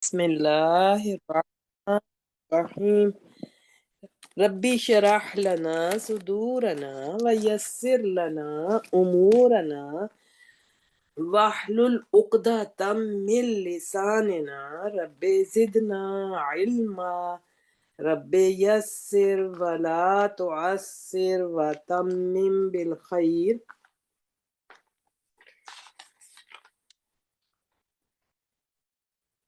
بسم اللہ الرحمن الرحیم ربی شرح لنا صدورنا ویسر لنا امورنا واحلل عقدۃ من لساننا رب زدنا علما رب یسر ولا تعسر وتمم بالخیر۔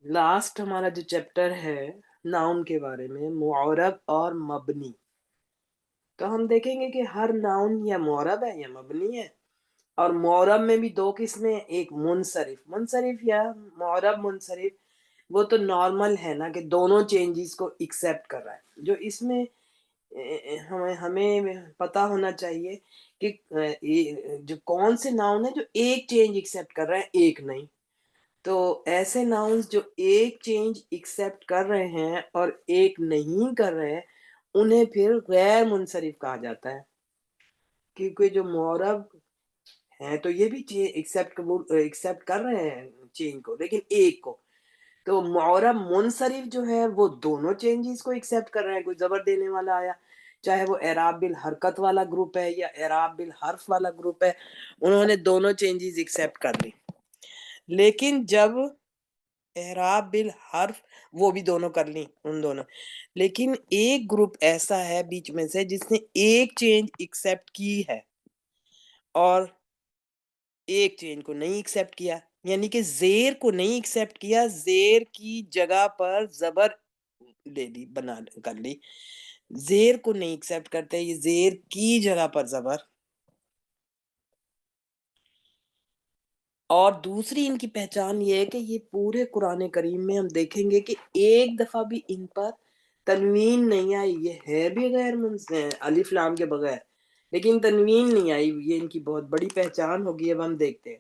لاسٹ ہمارا جو چیپٹر ہے ناؤن کے بارے میں، معرب اور مبنی، تو ہم دیکھیں گے کہ ہر ناؤن یا معرب ہے یا مبنی ہے، اور معرب میں بھی دو قسمیں، ایک منصرف یا معرب منصرف، وہ تو نارمل ہے نا کہ دونوں چینجز کو ایکسیپٹ کر رہا ہے۔ جو اس میں ہمیں پتہ ہونا چاہیے کہ جو کون سے ناؤن ہے جو ایک چینج ایکسیپٹ کر رہے ہیں، ایک نہیں۔ تو ایسے ناؤنز جو ایک چینج ایکسیپٹ کر رہے ہیں اور ایک نہیں کر رہے ہیں، انہیں پھر غیر منصرف کہا جاتا ہے، کیونکہ جو معرب ہیں تو یہ بھی ایکسیپٹ کر رہے ہیں چینج کو، لیکن ایک کو۔ تو معرب منصرف جو ہے وہ دونوں چینجز کو ایکسیپٹ کر رہے ہیں۔ کوئی زبر دینے والا آیا، چاہے وہ اعراب بالحرکت والا گروپ ہے یا اعراب بالحرف والا گروپ ہے، انہوں نے دونوں چینجز ایکسیپٹ کر لی۔ لیکن جب اعراب بالحرف، وہ بھی دونوں کر لی ان دونوں، لیکن ایک گروپ ایسا ہے بیچ میں سے جس نے ایک چینج ایکسیپٹ کی ہے اور ایک چینج کو نہیں ایکسیپٹ کیا، یعنی کہ زیر کو نہیں ایکسیپٹ کیا، زیر کی جگہ پر زبر لے لی، کر لی۔ زیر کو نہیں ایکسیپٹ کرتے، یہ زیر کی جگہ پر زبر۔ اور دوسری ان کی پہچان یہ ہے کہ یہ پورے قرآن کریم میں ہم دیکھیں گے کہ ایک دفعہ بھی ان پر تنوین نہیں آئی۔ یہ ہے بھی غیر الف لام کے بغیر، لیکن تنوین نہیں آئی۔ یہ ان کی بہت بڑی پہچان ہوگی، اب ہم دیکھتے ہیں۔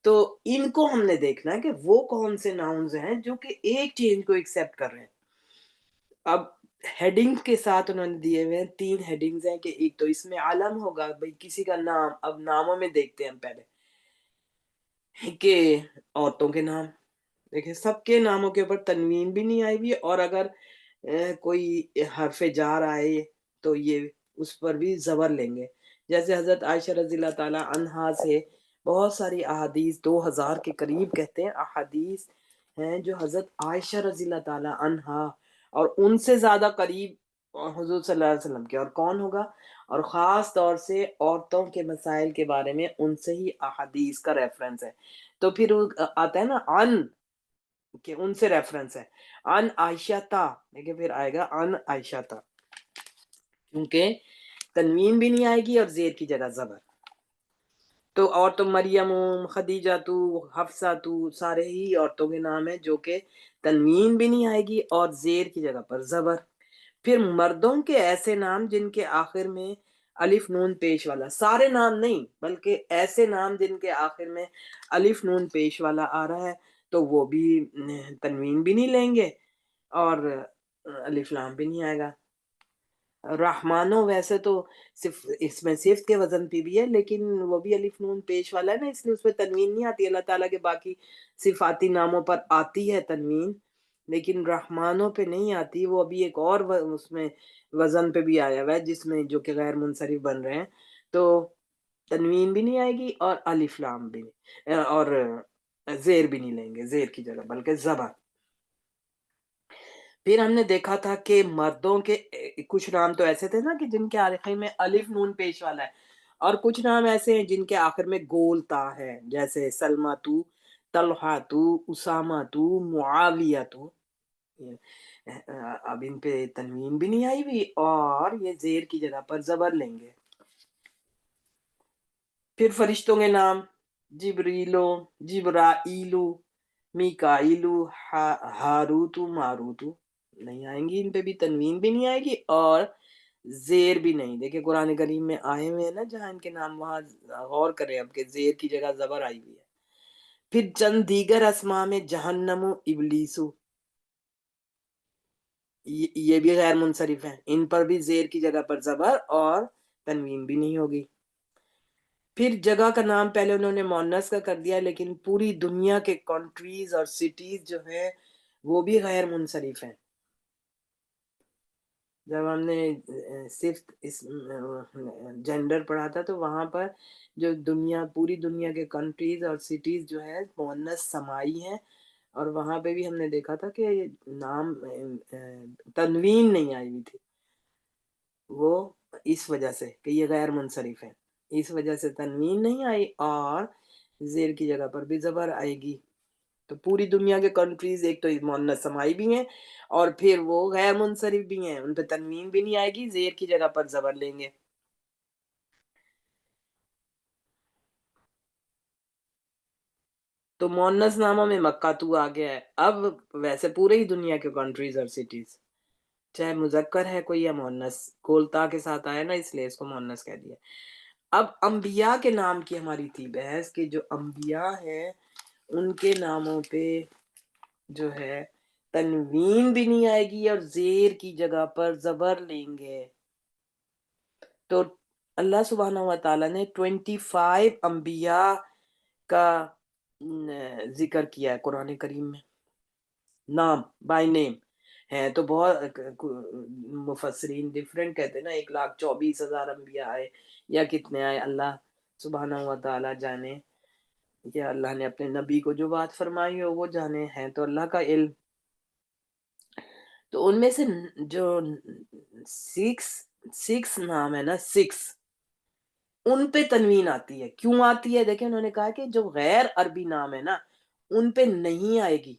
تو ان کو ہم نے دیکھنا ہے کہ وہ کون سے ناؤنز ہیں جو کہ ایک چینج کو ایکسیپٹ کر رہے ہیں۔ اب ہیڈنگ کے ساتھ انہوں نے دیے ہوئے ہیں، 3 ہیڈنگز ہیں، کہ ایک تو اس میں علم ہوگا، بھئی کسی کا نام۔ اب ناموں میں دیکھتے ہیں ہم پہلے کہ عورتوں کے نام، دیکھیں سب کے ناموں کے اوپر تنوین بھی نہیں آئی ہوئی، اور اگر کوئی حرف جار آئے تو یہ اس پر بھی زبر لیں گے۔ جیسے حضرت عائشہ رضی اللہ تعالی عنہا سے بہت ساری احادیث، 2000 کے قریب کہتے ہیں احادیث ہیں جو حضرت عائشہ رضی اللہ تعالی عنہا اور ان سے زیادہ قریب حضور صلی اللہ علیہ وسلم کے، اور کون ہوگا، اور خاص طور سے عورتوں کے مسائل کے بارے میں ان سے ہی احادیث کا ریفرنس ہے۔ تو پھر آتا ہے نا ان، کہ ان سے ریفرنس ہے، ان عائشہ تا، لیکن پھر آئے گا ان عائشہ تا، کیونکہ تنوین بھی نہیں آئے گی اور زیر کی جگہ زبر۔ تو عورتوں مریم، خدیجہ تو، حفصہ تو، سارے ہی عورتوں کے نام ہیں جو کہ تنوین بھی نہیں آئے گی اور زیر کی جگہ پر زبر۔ پھر مردوں کے ایسے نام جن کے آخر میں الف نون پیش والا، سارے نام نہیں بلکہ ایسے نام جن کے آخر میں الف نون پیش والا آ رہا ہے، تو وہ بھی تنوین بھی نہیں لیں گے اور الف لام بھی نہیں آئے گا۔ رحمانو ویسے تو صرف اس میں صفت کے وزن پہ بھی ہے، لیکن وہ بھی الف نون پیش والا ہے نا، اس لیے اس پہ تنوین نہیں آتی۔ اللہ تعالیٰ کے باقی صفاتی ناموں پر آتی ہے تنوین، لیکن رحمانوں پہ نہیں آتی۔ وہ ابھی ایک اور اس میں وزن پہ بھی آیا ہوا ہے جس میں جو کہ غیر منصرف بن رہے ہیں، تو تنوین بھی نہیں آئے گی اور الف لام بھی نہیں، اور زیر بھی نہیں لیں گے زیر کی جگہ بلکہ زبر۔ پھر ہم نے دیکھا تھا کہ مردوں کے کچھ نام تو ایسے تھے نا کہ جن کے آخر میں الف نون پیش والا ہے، اور کچھ نام ایسے ہیں جن کے آخر میں گول تا ہے، جیسے سلمہ تو، طلحہ تو، اسامہ تو، معاویہ تو۔ اب ان پہ تنوین بھی نہیں آئی ہوئی اور یہ زیر کی جگہ پر زبر لیں گے۔ پھر فرشتوں کے نام، جبریلو، جبرائیلو، میکائیلو، ہاروتو، ماروتو، نہیں آئیں گی، ان پہ بھی تنوین بھی نہیں آئے گی اور زیر بھی نہیں۔ دیکھیں قرآن کریم میں آئے ہوئے ہیں نا جہاں ان کے نام، وہاں غور کریں اب کہ زیر کی جگہ زبر آئی ہوئی ہے۔ پھر چند دیگر اسماء میں جہنم و ابلیسو، یہ بھی غیر منصرف ہیں، ان پر بھی زیر کی جگہ پر زبر اور تنوین بھی نہیں ہوگی۔ پھر جگہ کا نام پہلے انہوں نے مؤنث کا کر دیا، لیکن پوری دنیا کے کنٹریز اور سٹیز جو ہیں وہ بھی غیر منصرف ہیں. جب ہم نے صرف اس جینڈر پڑھا تھا تو وہاں پر جو پوری دنیا کے کنٹریز اور سٹیز جو ہے مؤنث سمائی ہیں، اور وہاں پہ بھی ہم نے دیکھا تھا کہ نام تنوین نہیں آئی ہوئی تھی، وہ اس وجہ سے کہ یہ غیر منصرف ہے، اس وجہ سے تنوین نہیں آئی، اور زیر کی جگہ پر بھی زبر آئے گی. تو پوری دنیا کے کنٹریز ایک تو مؤنث سمائی بھی ہیں اور پھر وہ غیر منصرف بھی ہیں، ان پہ تنوین بھی نہیں آئے گی، زیر کی جگہ پر زبر لیں گے. تو مؤنث ناموں میں مکہ تو آ گیا ہے. اب ویسے پورے ہی دنیا کے کنٹریز اور سٹیز، چاہے مذکر ہے کوئی یا مؤنث، کولتا کے ساتھ آیا نا اس لیے اس کو مؤنث کہہ دیا. اب انبیاء کے نام کی ہماری تھی بحث کہ جو انبیاء ہیں ان کے ناموں پہ جو ہے تنوین بھی نہیں آئے گی اور زیر کی جگہ پر زبر لیں گے. تو اللہ سبحانہ و تعالیٰ نے 25 انبیاء کا ذکر کیا ہے قرآن کریم میں، نام بائی نیم ہے. تو بہت مفسرین ڈیفرنٹ کہتے ہیں نا، 1,24,000 انبیاء آئے یا کتنے آئے، اللہ سبحانہ و تعالیٰ جانے، یا اللہ نے اپنے نبی کو جو بات فرمائی ہو وہ جانے ہیں، تو اللہ کا علم. تو ان میں سے جو سکس نام ہے نا، ان پہ تنوین آتی ہے. کیوں آتی ہے؟ دیکھیں انہوں نے کہا کہ جو غیر عربی نام ہے نا ان پہ نہیں آئے گی.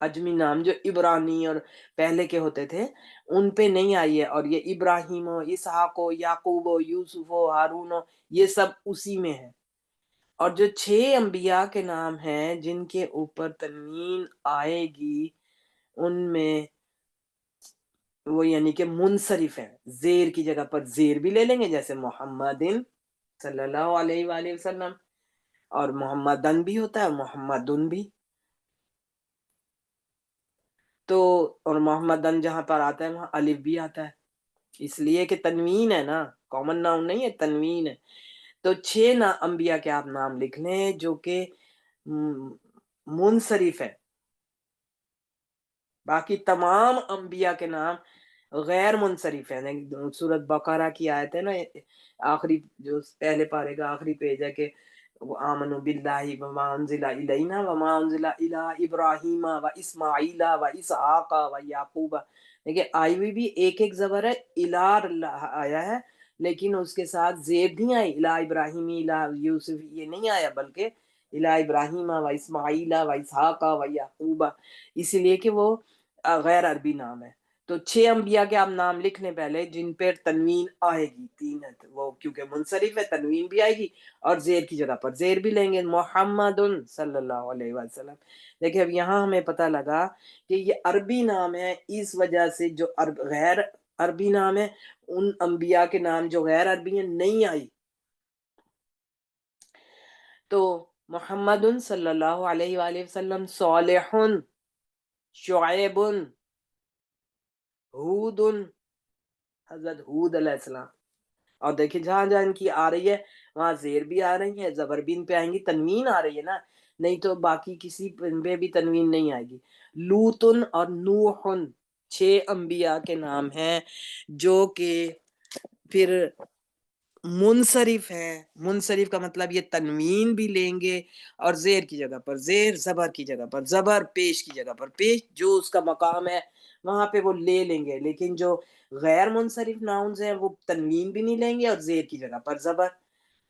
اجمی نام جو عبرانی اور پہلے کے ہوتے تھے ان پہ نہیں آئی ہے، اور یہ ابراہیم ہو، اسحاق ہو، یعقوب ہو، یوسف ہو، ہارون ہو، یہ سب اسی میں ہے. اور جو 6 انبیاء کے نام ہیں جن کے اوپر تنوین آئے گی ان میں وہ یعنی کہ منصرف ہیں، زیر کی جگہ پر زیر بھی لے لیں گے، جیسے محمد صلی اللہ علیہ وآلہ وسلم، اور محمدن بھی ہوتا ہے اور محمدن بھی. تو اور محمدن جہاں پر آتا ہے وہاں الف بھی آتا ہے، اس لیے کہ تنوین ہے نا، کامن ناؤن نہیں ہے، تنوین ہے. تو 6 انبیاء کے آپ نام لکھ لیں جو کہ منصرف ہے. باقی تمام انبیاء کے نام غیر منصرف ہیں. سورۃ بقرہ کی آیت ہے نا، آخری جو پہلے پارے کا آخری پیج ہے کہ آمنوا باللہ وما انزل الینا وما انزل الی ابراہیم و اسماعیل و اسحاق و یعقوب. دیکھیں آئی ہوئی بھی ایک ایک زبر ہے، الا آیا ہے لیکن اس کے ساتھ زیر نہیں آئی، الا ابراہیم الا یوسف یہ نہیں آیا، بلکہ الا ابراہیم و اسماعیل و اسحاق و یعقوب، اسی لیے کہ وہ غیر عربی نام ہے. تو 6 انبیاء کے آپ نام لکھ لیں پہلے جن پر تنوین آئے گی. 3 ہے وہ کیونکہ منصرف ہے، تنوین بھی آئے گی اور زیر کی جگہ پر زیر بھی لیں گے. محمد صلی اللہ علیہ وسلم. دیکھیں اب یہاں ہمیں پتہ لگا کہ یہ عربی نام ہے، اس وجہ سے جو غیر عربی نام ہے ان انبیاء کے نام جو غیر عربی ہیں نہیں آئی. تو محمد صلی اللہ علیہ وآلہ وسلم، صالح، شعیب، ہود، حضرت ہود علیہ السلام. اور دیکھیں جہاں جہاں ان کی آ رہی ہے وہاں زیر بھی آ رہی ہے، زبر بھی ان پہ آئیں گی، تنوین آ رہی ہے نا، نہیں تو باقی کسی پہ بھی تنوین نہیں آئے گی. لوطن اور نوح 6 انبیاء کے نام ہیں جو کہ پھر منصرف ہیں. منصرف کا مطلب یہ تنوین بھی لیں گے اور زیر کی جگہ پر زیر، زبر کی جگہ پر زبر، پیش کی جگہ پر پیش، جو اس کا مقام ہے وہاں پہ وہ لے لیں گے. لیکن جو غیر منصرف ناؤنز ہیں وہ تنوین بھی نہیں لیں گے اور زیر کی جگہ پر زبر.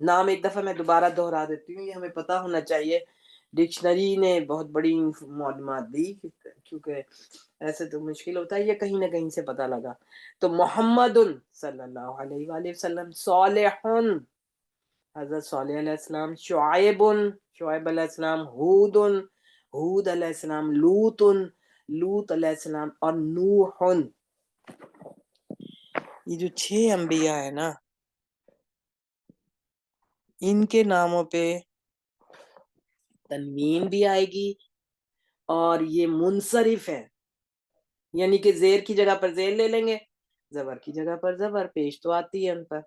نام ایک دفعہ میں دوبارہ دہرا دیتی ہوں، یہ ہمیں پتہ ہونا چاہیے، ڈکشنری نے بہت بڑی معلومات دی کیونکہ ایسے تو مشکل ہوتا ہے، یہ کہیں نہ کہیں سے پتہ لگا. تو محمد صلی اللہ علیہ وآلہ وسلم، صالح، حضرت صالح علیہ السلام، شعیب علیہ السلام، ہود علیہ السلام، لوط علیہ السلام، اور نوح. یہ جو 6 انبیاء ہیں نا ان کے ناموں پہ تنوین بھی آئے گی اور یہ منصرف ہے، یعنی کہ زیر کی جگہ پر زیر لے لیں گے، زبر کی جگہ پر زبر، پیش تو آتی ہے ان پر.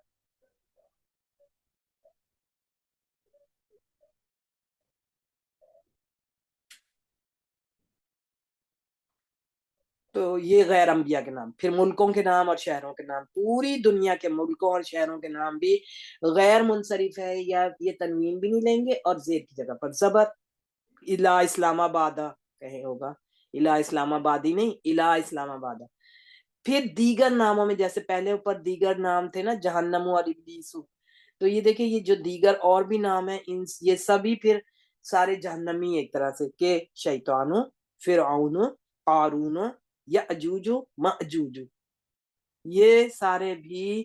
تو یہ غیر انبیاء کے نام. پھر ملکوں کے نام اور شہروں کے نام، پوری دنیا کے ملکوں اور شہروں کے نام بھی غیر منصرف ہے، یا یہ تنوین بھی نہیں لیں گے اور زیر کی جگہ پر زبر. الا اسلام آباد کہیں ہوگا، الا اسلام آبادی نہیں، الا اسلام آباد. پھر دیگر ناموں میں جیسے پہلے اوپر دیگر نام تھے نا، جہنم اور ابلیسو، تو یہ دیکھیں یہ جو دیگر اور بھی نام ہیں یہ سبھی پھر سارے جہنمی ایک طرح سے، کہ شیطانو، فرعون، قارون، یاجوج ماجوج، یہ سارے بھی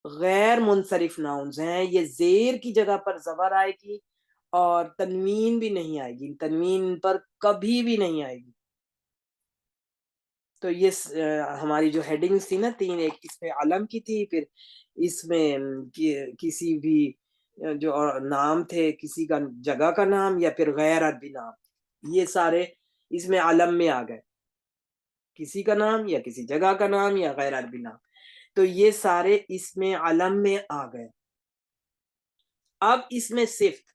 غیر منصرف ناؤنز ہیں. یہ زیر کی جگہ پر زبر آئے گی اور تنوین بھی نہیں آئے گی، تنوین پر کبھی بھی نہیں آئے گی. تو یہ ہماری جو ہیڈنگز تھی نا تین، ایک اس میں علم کی تھی، پھر اس میں کسی بھی جو نام تھے، کسی کا جگہ کا نام یا پھر غیر عربی نام، یہ سارے اس میں علم میں آ گئے، کسی کا نام یا کسی جگہ کا نام یا غیر عربی نام. تو یہ سارے اس میں علم میں آ گئے. اب اس میں صفت،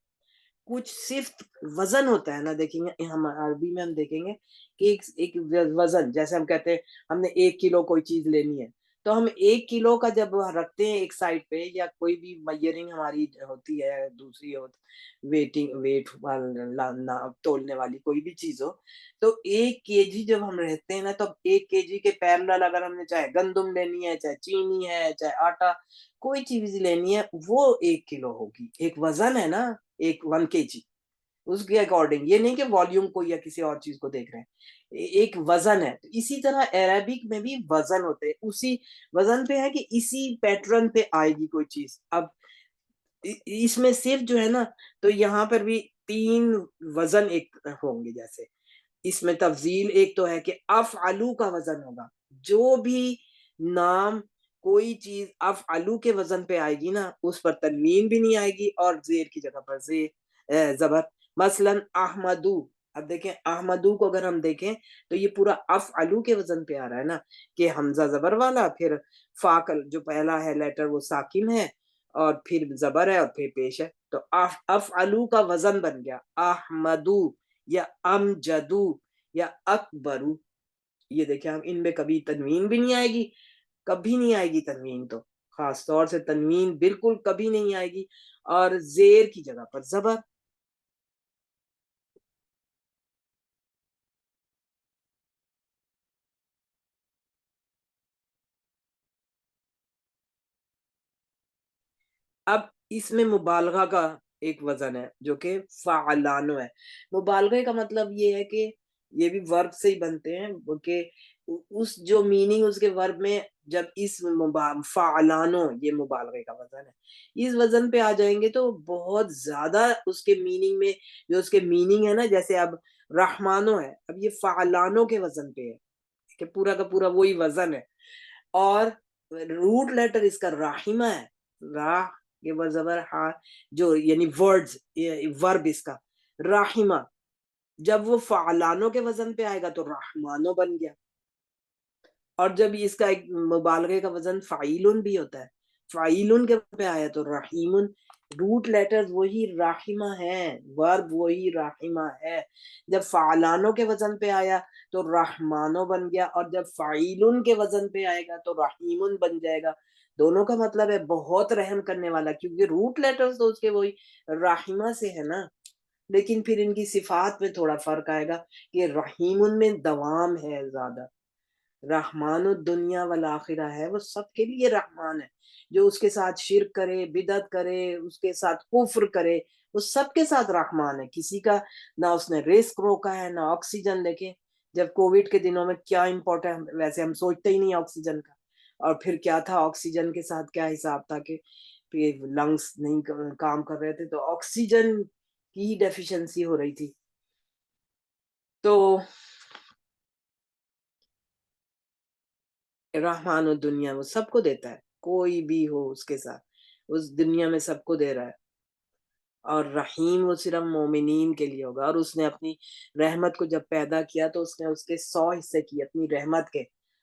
کچھ صفت وزن ہوتا ہے نا، دیکھیں گے ہم عربی میں ہم دیکھیں گے کہ ایک وزن، جیسے ہم کہتے ہیں ہم نے 1 کلو کوئی چیز لینی ہے، تو ہم 1 کلو کا جب رکھتے ہیں ایک سائڈ پہ، یا کوئی بھی میئرنگ ہماری ہوتی ہے دوسری ویٹ تولنے والی کوئی بھی چیز ہو، تو 1 kg جب ہم رہتے ہیں نا، تو 1 kg کے پیرلل اگر ہم نے چاہے گندم لینی ہے، چاہے چینی ہے، چاہے آٹا، کوئی چیز لینی ہے، وہ 1 کلو ہوگی. ایک وزن ہے نا، ایک 1 kg، اس کے اکارڈنگ، یہ نہیں کہ والیوم کو یا کسی اور چیز کو دیکھ رہے ہیں، ایک وزن ہے. تو اسی طرح عربک میں بھی وزن ہوتے ہیں، اسی وزن پہ ہے کہ اسی پیٹرن پہ آئے گی کوئی چیز. اب اس میں صرف جو ہے نا، تو یہاں پر بھی 3 وزن ایک ہوں گے. جیسے اس میں تفضیل ایک تو ہے کہ افعلو کا وزن ہوگا، جو بھی نام کوئی چیز افعلو کے وزن پہ آئے گی نا، اس پر تنوین بھی نہیں آئے گی اور زیر کی جگہ پر زبر. مثلا احمدو، اب دیکھیں احمدو کو اگر ہم دیکھیں تو یہ پورا افعلو کے وزن پہ آ رہا ہے نا، کہ حمزہ زبر والا، پھر فا جو پہلا ہے لیٹر وہ ساکن ہے، اور پھر زبر ہے اور پھر پیش ہے. تو افعلو کا وزن بن گیا احمدو یا امجدو یا اکبرو. یہ دیکھیں ہم ان میں کبھی تنوین بھی نہیں آئے گی، کبھی نہیں آئے گی تنوین، تو خاص طور سے تنوین بالکل کبھی نہیں آئے گی، اور زیر کی جگہ پر زبر. اب اس میں مبالغہ کا ایک وزن ہے جو کہ فعلانو ہے. مبالغے کا مطلب یہ ہے کہ یہ بھی ورب سے ہی بنتے ہیں، کہ اس جو میننگ اس کے ورب میں، جب اس فعلانو، یہ مبالغے کا وزن ہے، اس وزن پہ آ جائیں گے تو بہت زیادہ اس کے میننگ میں، جو اس کے میننگ ہے نا، جیسے اب رحمانو ہے، اب یہ فعلانو کے وزن پہ ہے، کہ پورا کا پورا وہی وزن ہے. اور روٹ لیٹر اس کا راحمہ ہے، راہ یہ زبر ہا، جو یعنی ورڈز، ورب اس کا راحمہ، جب وہ فعلانوں کے وزن پہ آئے گا تو رحمانو بن گیا. اور جب اس کا ایک مبالغے کا وزن فعیلن بھی ہوتا ہے، فعیلن کے پہ آیا تو رحیمن. روٹ لیٹرز وہی راحمہ ہے، ورب وہی راحمہ ہے. جب فعلانوں کے وزن پہ آیا تو رحمانو بن گیا، اور جب فعیلن کے وزن پہ آئے گا تو رحیمن بن جائے گا. دونوں کا مطلب ہے بہت رحم کرنے والا، کیونکہ روٹ لیٹرز تو اس کے وہی راحمہ سے ہے نا. لیکن پھر ان کی صفات میں تھوڑا فرق آئے گا، کہ رحیمن میں دوام ہے زیادہ. رحمان الدنیا والآخرہ ہے، وہ سب کے لیے رحمان ہے. جو اس کے ساتھ شرک کرے، بدعت کرے، اس کے ساتھ کفر کرے، وہ سب کے ساتھ رحمان ہے. کسی کا نہ اس نے رزق روکا ہے، نہ آکسیجن. دیکھیں جب کووڈ کے دنوں میں کیا امپورٹنٹ، ویسے ہم سوچتے ہی نہیں آکسیجن کا، اور پھر کیا تھا آکسیجن کے ساتھ کیا حساب تھا، کہ لنگس نہیں کام کر رہے تھے، تو آکسیجن کی ڈیفیشنسی ہو رہی تھی. تو رحمان الدنیا وہ سب کو دیتا ہے، کوئی بھی ہو اس کے ساتھ، اس دنیا میں سب کو دے رہا ہے. اور رحیم وہ صرف مومنین کے لیے ہوگا. اور اس نے اپنی رحمت کو جب پیدا کیا تو اس نے اس کے 100 حصے کیے اپنی رحمت کے.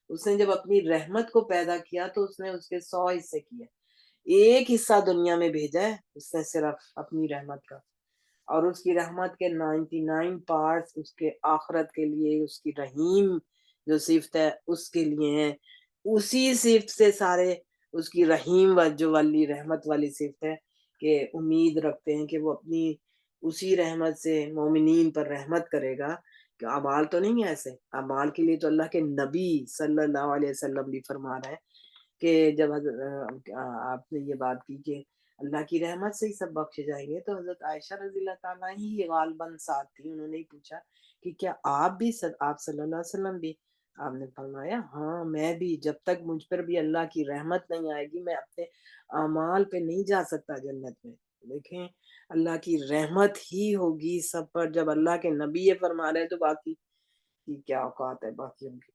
اس نے جب اپنی رحمت کو پیدا کیا تو اس نے اس کے 100 حصے کیے. ایک حصہ دنیا میں بھیجا ہے اس نے صرف اپنی رحمت کا، اور اس کی رحمت کے 99 پارٹس اس کے آخرت کے لیے، اس کی رحیم جو صفت ہے اس کے لیے ہے، اسی صفت سے سارے اس کی رحیم وجہ والی رحمت والی صفت ہے کہ امید رکھتے ہیں کہ وہ اپنی اسی رحمت سے مومنین پر رحمت کرے گا. کہ اعمال تو نہیں ہے ایسے، اعمال کے لیے تو اللہ کے نبی صلی اللہ علیہ وسلم بھی فرما رہے ہیں کہ جب آپ نے یہ بات کی کہ اللہ کی رحمت سے ہی سب بخشے جائیں گے، تو حضرت عائشہ رضی اللہ تعالیٰ ہی غالباً ساتھ تھی، انہوں نے پوچھا کہ کیا آپ بھی آپ صلی اللہ علیہ وسلم بھی؟ آپ نے فرمایا ہاں میں بھی، جب تک مجھ پر بھی اللہ کی رحمت نہیں آئے گی میں اپنے اعمال پہ نہیں جا سکتا جنت میں. دیکھیں اللہ کی رحمت ہی ہوگی سب پر، جب اللہ کے نبی یہ فرما رہے ہیں تو باقی کی کیا اوقات ہے باقیوں کی.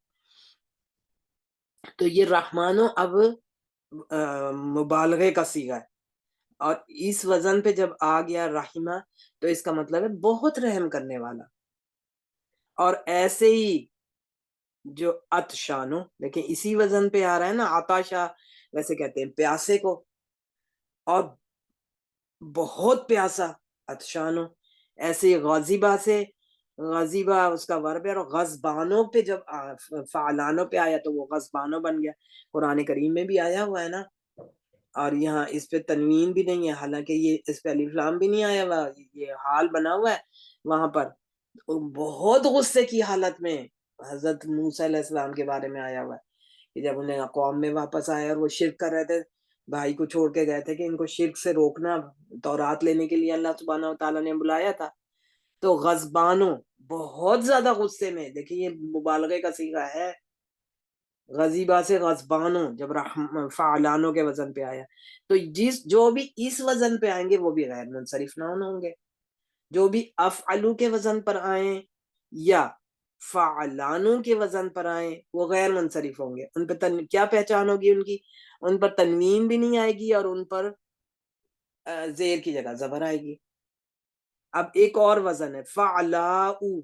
تو یہ رحمانو اب مبالغے کا صیغہ ہے، اور اس وزن پہ جب آ گیا رحمہ تو اس کا مطلب ہے بہت رحم کرنے والا. اور ایسے ہی جو عطشانو، لیکن اسی وزن پہ آ رہا ہے نا، عطاشا ویسے کہتے ہیں پیاسے کو، اور بہت پیاسا عطشانو. ایسے غاضبہ سے، غضبہ اس کا ورب ہے، اور غضبانوں پہ جب فعلانوں پہ آیا تو وہ غضبانوں بن گیا. قرآن کریم میں بھی آیا ہوا ہے نا، اور یہاں اس پہ تنوین بھی نہیں ہے، حالانکہ یہ اس پہ الف لام بھی نہیں آیا ہوا، یہ حال بنا ہوا ہے. وہاں پر بہت غصے کی حالت میں حضرت موسیٰ علیہ السلام کے بارے میں آیا ہوا ہے کہ جب انہیں قوم میں واپس آئے اور وہ شرک کر رہے تھے، بھائی کو چھوڑ کے گئے تھے کہ ان کو شرک سے روکنا، تورات لینے کے لیے اللہ سبحانہ وتعالیٰ نے بلایا تھا. تو غضبانوں، بہت زیادہ غصے میں، دیکھیں یہ مبالغے کا صیغہ ہے، غضیبہ سے غضبانوں جب فعلانوں کے وزن پہ آیا. تو جو بھی اس وزن پہ آئیں گے وہ بھی غیر منصرف نون ہوں گے. جو بھی افعلو کے وزن پر آئیں یا فعلانوں کے وزن پر آئیں وہ غیر منصرف ہوں گے. ان پہ کیا پہچان ہوگی ان کی؟ ان پر تنوین بھی نہیں آئے گی اور ان پر زیر کی جگہ زبر آئے گی. اب ایک اور وزن ہے فعلاؤ،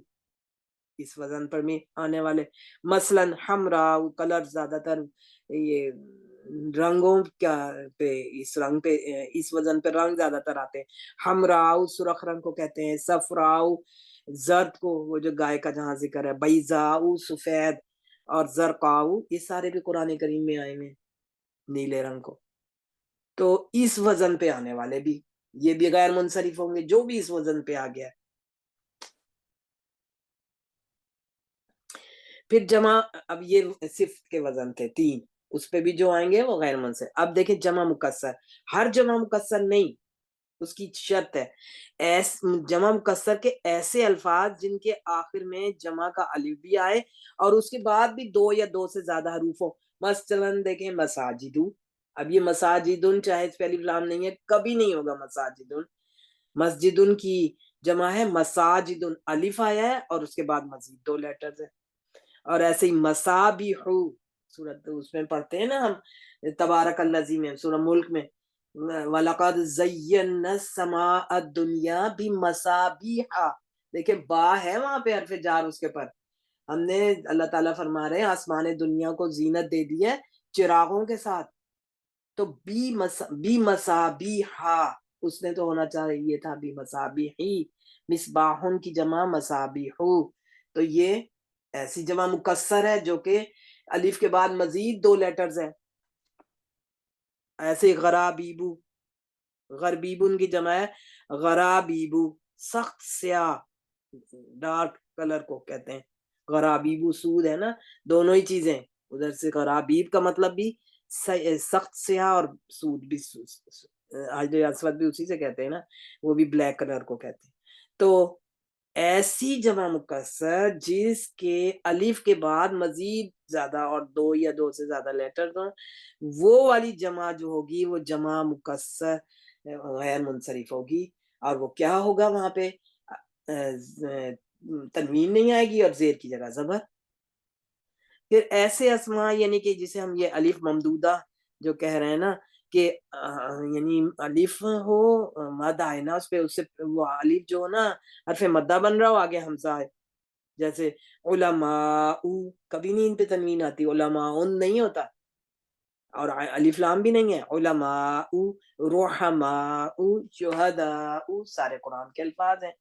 اس وزن پر میں آنے والے مثلاً حمراء، کلر زیادہ تر یہ رنگوں کا پہ، اس رنگ پہ، اس وزن پہ رنگ زیادہ تر آتے ہیں. حمراء سرخ رنگ کو کہتے ہیں، صفراء زرد کو، وہ جو گائے کا جہاں ذکر ہے، بیضاء سفید، اور زرقاء یہ سارے بھی قرآن کریم میں آئے ہیں نیلے رنگ کو. تو اس وزن پہ آنے والے بھی یہ بھی غیر منصرف ہوں گے، جو بھی اس وزن پہ آ گیا. پھر جمع، اب یہ صفت کے وزن تھے 3، اس پہ بھی جو آئیں گے وہ غیر منصرف. اب دیکھیں جمع مکسر، ہر جمع مکسر نہیں، اس کی شرط ہے جمع مکسر کے ایسے الفاظ جن کے آخر میں جمع کا الف بھی آئے اور اس کے بعد بھی 2 یا 2 سے زیادہ حروف ہو. مثلاً دیکھیں مساجدو، اب یہ مساجدن چاہے اس پہ الف لام نہیں ہے کبھی نہیں ہوگا مساجدن. مسجدن کی جمع ہے مساجدن، الف آیا ہے اور اس کے بعد مزید 2 لیٹرز ہیں. اور ایسے ہی مصابیح، سورۃ اس میں پڑھتے ہیں نا ہم تبارک الذی میں، سورہ ملک میں وَلَقَدْ زَيَّنَّا السَّمَاءَ الدُّنْيَا بِمَصَابِيحَ، دیکھیں با ہے وہاں پہ حرف جار اس کے پر. ہم نے، اللہ تعالیٰ فرما رہے ہیں آسمان دنیا کو زینت دے دی ہے چراغوں کے ساتھ. تو بی مصابیحا، اس نے تو ہونا چاہیے تھا بی مصابیحی، مصباحن کی جمع مصابیحو. تو یہ ایسی جمع مکسر ہے جو کہ الف کے بعد مزید 2 لیٹرز ہیں. ایسے غرابیبو، غربیبن کی جمع ہے غرابیبو، سخت سیاہ، ڈارک کلر کو کہتے ہیں غرابیبو. سود ہے نا، دونوں ہی چیزیں، ادھر سے غرابیب کا مطلب بھی سخت سیاہ، اور سود بھی، حجر اسود بھی اسی سے کہتے ہیں نا، وہ بھی بلیک کلر کو کہتے ہیں. تو ایسی جمع مکسر جس کے الف کے بعد مزید زیادہ اور 2 یا 2 سے زیادہ لیٹر ہوں، وہ والی جمع جو ہوگی وہ جمع مکسر غیر منصرف ہوگی. اور وہ کیا ہوگا؟ وہاں پہ تنوین نہیں آئے گی اور زیر کی جگہ زبر. پھر ایسے اسماء، یعنی کہ جسے ہم یہ الف ممدودہ جو کہہ رہے ہیں نا، کہ یعنی الف ہو مد آئے نا اس پہ، اس سے وہ الف جو ہو نا حرف مدہ بن رہا ہو، آگے حمزہ ہے. جیسے علماء، کبھی نہیں ان پہ تنوین آتی، علماء نہیں ہوتا، اور الف لام بھی نہیں ہے. علماء، رحماء، شہداء، سارے قرآن کے الفاظ ہیں.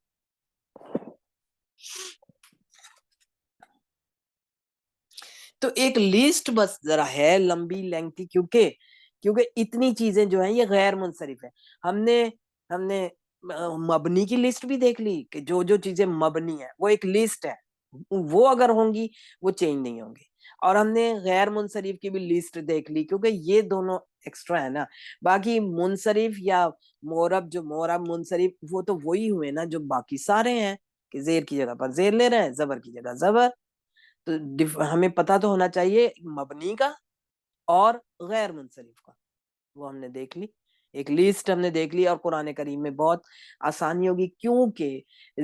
تو ایک لسٹ بس ذرا ہے لمبی لینگتھی، کیونکہ اتنی چیزیں جو ہیں یہ غیر منصرف ہیں. ہم نے مبنی کی لسٹ بھی دیکھ لی کہ جو جو چیزیں مبنی ہیں وہ ایک لسٹ ہے، وہ اگر ہوں گی وہ چینج نہیں ہوں گی. اور ہم نے غیر منصرف کی بھی لسٹ دیکھ لی کیونکہ یہ دونوں ایکسٹرا ہے نا. باقی منصرف یا مورب، جو مورب منصرف وہ تو وہی ہوئے نا جو باقی سارے ہیں کہ زیر کی جگہ پر زیر لے رہے ہیں، زبر کی جگہ زبر. تو ہمیں پتہ تو ہونا چاہیے مبنی کا اور غیر منصرف کا. وہ ہم نے دیکھ لی، ایک لسٹ ہم نے دیکھ لی. اور قرآن کریم میں بہت آسانی ہوگی کیونکہ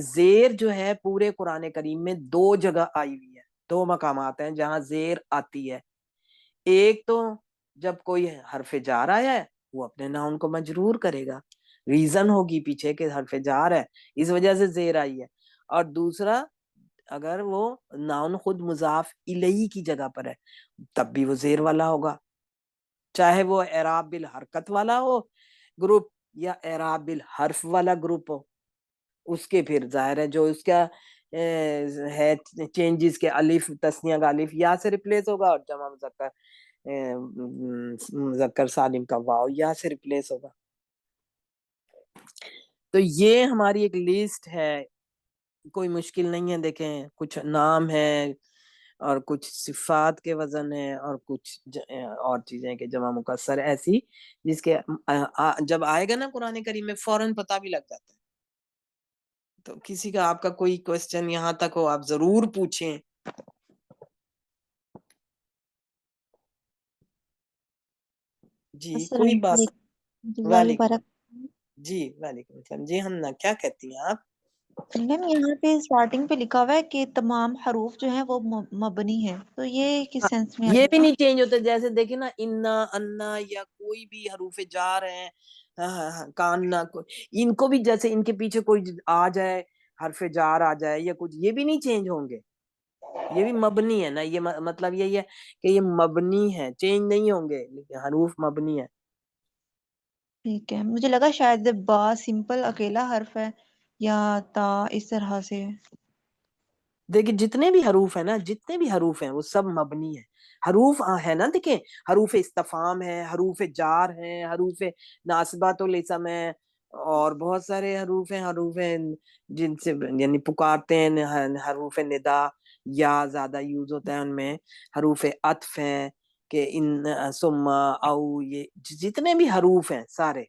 زیر جو ہے پورے قرآن کریم میں 2 جگہ آئی ہوئی ہے، 2 مقامات ہیں جہاں زیر آتی ہے. ایک تو جب کوئی حرف جار آیا ہے وہ اپنے ناؤن کو مجرور کرے گا، ریزن ہوگی پیچھے کہ حرف جار ہے اس وجہ سے زیر آئی ہے. اور دوسرا اگر وہ ناؤن خود مضاف الیہ کی جگہ پر ہے تب بھی وہ زیر والا ہوگا، چاہے وہ اعراب بالحرکت والا ہو گروپ یا اعراب بالحرف والا گروپ ہو. اس کے پھر ظاہر ہے جو اس کا ہے چینجز کے الف تسنیہ کا الف یا سے ریپلیس ہوگا اور جمع مذکر سالم کا واو یا سے ریپلیس ہوگا. تو یہ ہماری ایک لسٹ ہے، کوئی مشکل نہیں ہے. دیکھیں کچھ نام ہے اور کچھ صفات کے وزن ہے اور کچھ اور چیزیں کہ جمع مکسر ایسی جس کے جب آئے گا نا قرآن کریم میں فوراً پتہ بھی لگ جاتا ہے. تو کسی کا آپ کا کوئی کوسچن یہاں تک ہو آپ ضرور پوچھیں. جی کوئی السلام بات. علیکم جی وعلیکم مبارک. جی وعلیکم السلام. جی ہم نا کیا کہتی ہیں آپ؟ میم یہاں پہ اسٹارٹنگ پہ لکھا ہوا ہے کہ تمام حروف جو ہیں وہ مبنی ہیں، تو یہ کس سینس میں یہ آئے بھی گا؟ نہیں چینج ہوتے. جیسے دیکھیں نا انا انا یا کوئی بھی حروف جار ہیں کاننا، ان کو بھی جیسے ان کے پیچھے کوئی آ جائے حرف جار آ جائے یا کچھ، یہ بھی نہیں چینج ہوں گے. یہ بھی مبنی ہے نا. یہ مطلب یہی ہے کہ یہ مبنی ہے، چینج نہیں ہوں گے، حروف مبنی ہے. ٹھیک ہے، مجھے لگا شاید با سمپل اکیلا حرف ہے یا تا اس طرح سے. دیکھیں جتنے بھی حروف ہیں نا، جتنے بھی حروف ہیں وہ سب مبنی ہیں. حروف ہے نا، دیکھیں حروف استفہام ہے، حروف جار ہیں، حروف ناصبات الاسم ہے، اور بہت سارے حروف ہیں، جن سے یعنی پکارتے ہیں، حروف ندا یا زیادہ یوز ہوتا ہے ان میں. حروف عطف ہیں کہ ان ثم او، یہ جتنے بھی حروف ہیں سارے.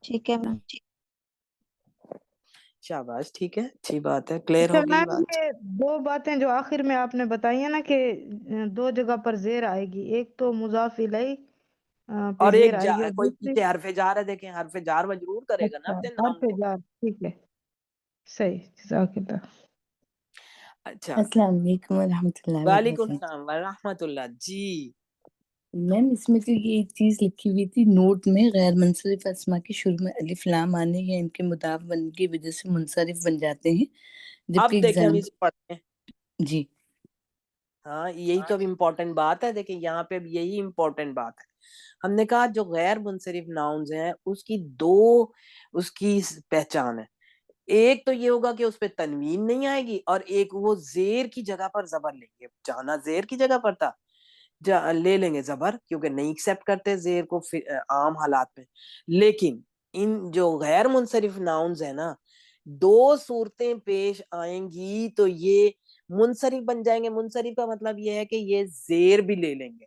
ٹھیک ہے میم. شاباش، ٹھیک ہے، اچھی بات ہے، کلیئر اچھا ہو گئی میم، بات. یہ 2 باتیں جو آخر میں آپ نے بتائی ہیں نا کہ 2 جگہ پر زیر آئے گی، ایک تو مضاف الیہ پہ اور زیر ایک آئے گی اور کوئی دوسری پیچھے حرف جار ہے، دیکھیں حرف جار مجرور کرے گا نا اچھا اپنے نام حرف کو. جار. ٹھیک ہے، صحیح، جزاک اللہ. اچھا، السلام علیکم ورحمۃ اللہ وعلیکم وبرکاتہ. السلام ورحمۃ اللہ. جی میم اس میں تو یہ ایک چیز لکھی ہوئی تھی نوٹ میں، غیر منصرف اسما کے شروع میں الف لام آنے یا ان کے مضاف بننے کی وجہ سے منصرف بن جاتے ہیں، جبکہ اب دیکھیں ہم ایگزامپل. اسے پڑھتے ہیں. جی ہاں یہی تو اب امپورٹنٹ بات ہے. دیکھیں یہاں پہ اب یہی امپورٹنٹ بات ہے. ہم نے کہا جو غیر منصرف ناؤنز ہیں اس کی پہچان ہے. ایک تو یہ ہوگا کہ اس پہ تنوین نہیں آئے گی، اور ایک وہ زیر کی جگہ پر زبر لیں گے. جانا زیر کی جگہ پر تھا، لے لیں گے زبر، کیونکہ نہیں ایکسپٹ کرتے زیر کو عام حالات میں. لیکن ان جو غیر منصرف ناؤنز ہیں نا، 2 صورتیں پیش آئیں گی تو یہ منصرف بن جائیں گے. منصرف کا مطلب یہ ہے کہ یہ زیر بھی لے لیں گے،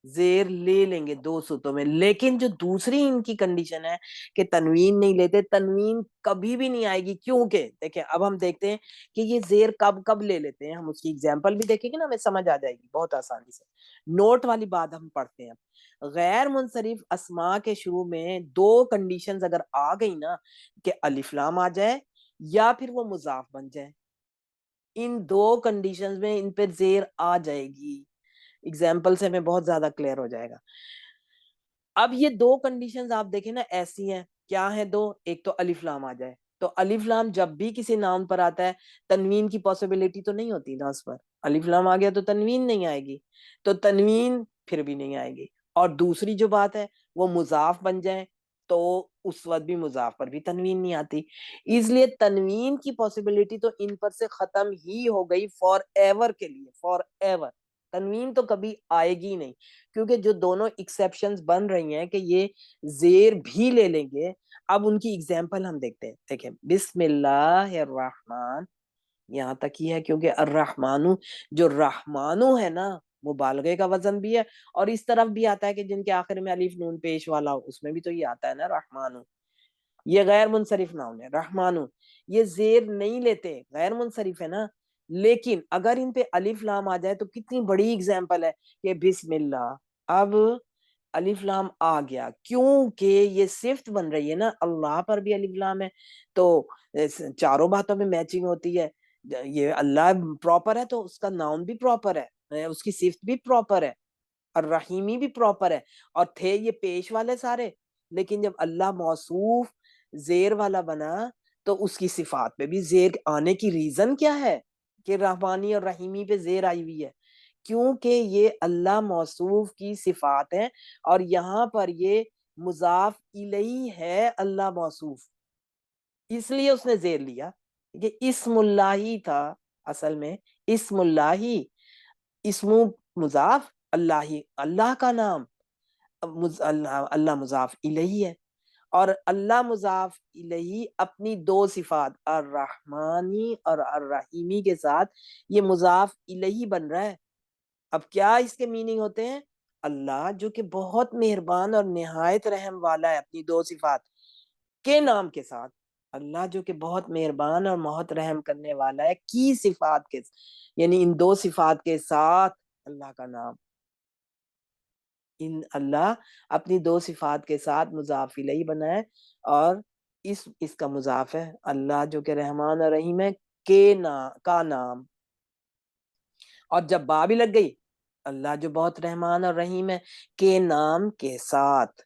زیر لے لیں گے 2 صورتوں میں. لیکن جو دوسری ان کی کنڈیشن ہے کہ تنوین نہیں لیتے، تنوین کبھی بھی نہیں آئے گی. کیونکہ دیکھیں اب ہم دیکھتے ہیں کہ یہ زیر کب لے لیتے ہیں. ہم اس کی ایگزامپل بھی دیکھیں گے نا، ہمیں سمجھ آ جائے گی بہت آسانی سے. نوٹ والی بات ہم پڑھتے ہیں. غیر منصرف اسما کے شروع میں 2 کنڈیشنز اگر آ گئی نا، کہ الف لام آ جائے یا پھر وہ مضاف بن جائے، ان 2 کنڈیشنز میں ان پہ زیر آ جائے گی. ایگزامپل سے ہمیں بہت زیادہ کلیئر ہو جائے گا. اب یہ 2 کنڈیشنز آپ دیکھیں نا ایسی ہیں. کیا ہیں 2؟ ایک تو الف لام آ جائے. تو الف لام جب بھی کسی نام پر آتا ہے تنوین کی پاسبلٹی تو نہیں ہوتی نا اس پر. الف لام آ گیا تو تنوین نہیں آئے گی، تو تنوین پھر بھی نہیں آئے گی. اور دوسری جو بات ہے وہ مضاف بن جائے تو اس وقت بھی مضاف پر بھی تنوین نہیں آتی. اس لیے تنوین کی پاسبلٹی تو ان پر سے ختم ہی ہو گئی فار ایور کے لیے. فار ایور تنوین تو کبھی آئے گی نہیں, کیونکہ جو دونوں ایکسیپشنز بن رہی ہیں کہ یہ زیر بھی لے لیں گے. اب ان کی ایگزامپل ہم دیکھتے ہیں. دیکھیں, بسم اللہ الرحمن, یہاں تک ہی ہے, کیونکہ الرحمانو, جو رحمانو ہے نا, مبالغے کا وزن بھی ہے, اور اس طرف بھی آتا ہے کہ جن کے آخر میں الف نون پیش والا ہو, اس میں بھی تو یہ آتا ہے نا رحمانو. یہ غیر منصرف ناؤن ہے رحمانو, یہ زیر نہیں لیتے, غیر منصرف ہے نا. لیکن اگر ان پہ الف لام آ جائے تو کتنی بڑی اگزامپل ہے کہ بسم اللہ. اب الف لام آ گیا کیونکہ یہ صفت بن رہی ہے نا, اللہ پر بھی الف لام ہے, تو چاروں باتوں میں میچنگ ہوتی ہے. یہ اللہ پراپر ہے تو اس کا ناؤن بھی پراپر ہے, اس کی صفت بھی پراپر ہے, اور رحیمی بھی پراپر ہے, اور تھے یہ پیش والے سارے. لیکن جب اللہ موصوف زیر والا بنا تو اس کی صفات پہ بھی زیر آنے کی ریزن کیا ہے کہ رحمانی اور رحیمی پہ زیر آئی ہوئی ہے؟ کیونکہ یہ اللہ موصوف کی صفات ہیں, اور یہاں پر یہ مضاف الیہ ہے اللہ موصوف, اس لیے اس نے زیر لیا. کہ اسم اللہ ہی تھا اصل میں, اسم اللہ ہی, اسم مضاف اللہ ہی, اللہ کا نام, اللہ مضاف الیہ ہے, اور اللہ مضاف الیہ اپنی دو صفات الرحمانی اور الرحیمی کے ساتھ یہ مضاف الیہ بن رہا ہے. اب کیا اس کے میننگ ہوتے ہیں؟ اللہ جو کہ بہت مہربان اور نہایت رحم والا ہے اپنی دو صفات کے نام کے ساتھ, اللہ جو کہ بہت مہربان اور بہت رحم کرنے والا ہے کی صفات کے, یعنی ان دو صفات کے ساتھ اللہ کا نام, ان اللہ اپنی دو صفات کے ساتھ مضاف الیہ بنا ہے, اور اس کا مضاف ہے اللہ جو کہ رحمان اور رحیم ہے کا نام. اور جب با بھی لگ گئی, اللہ جو بہت رحمان اور رحیم ہے کے نام کے ساتھ,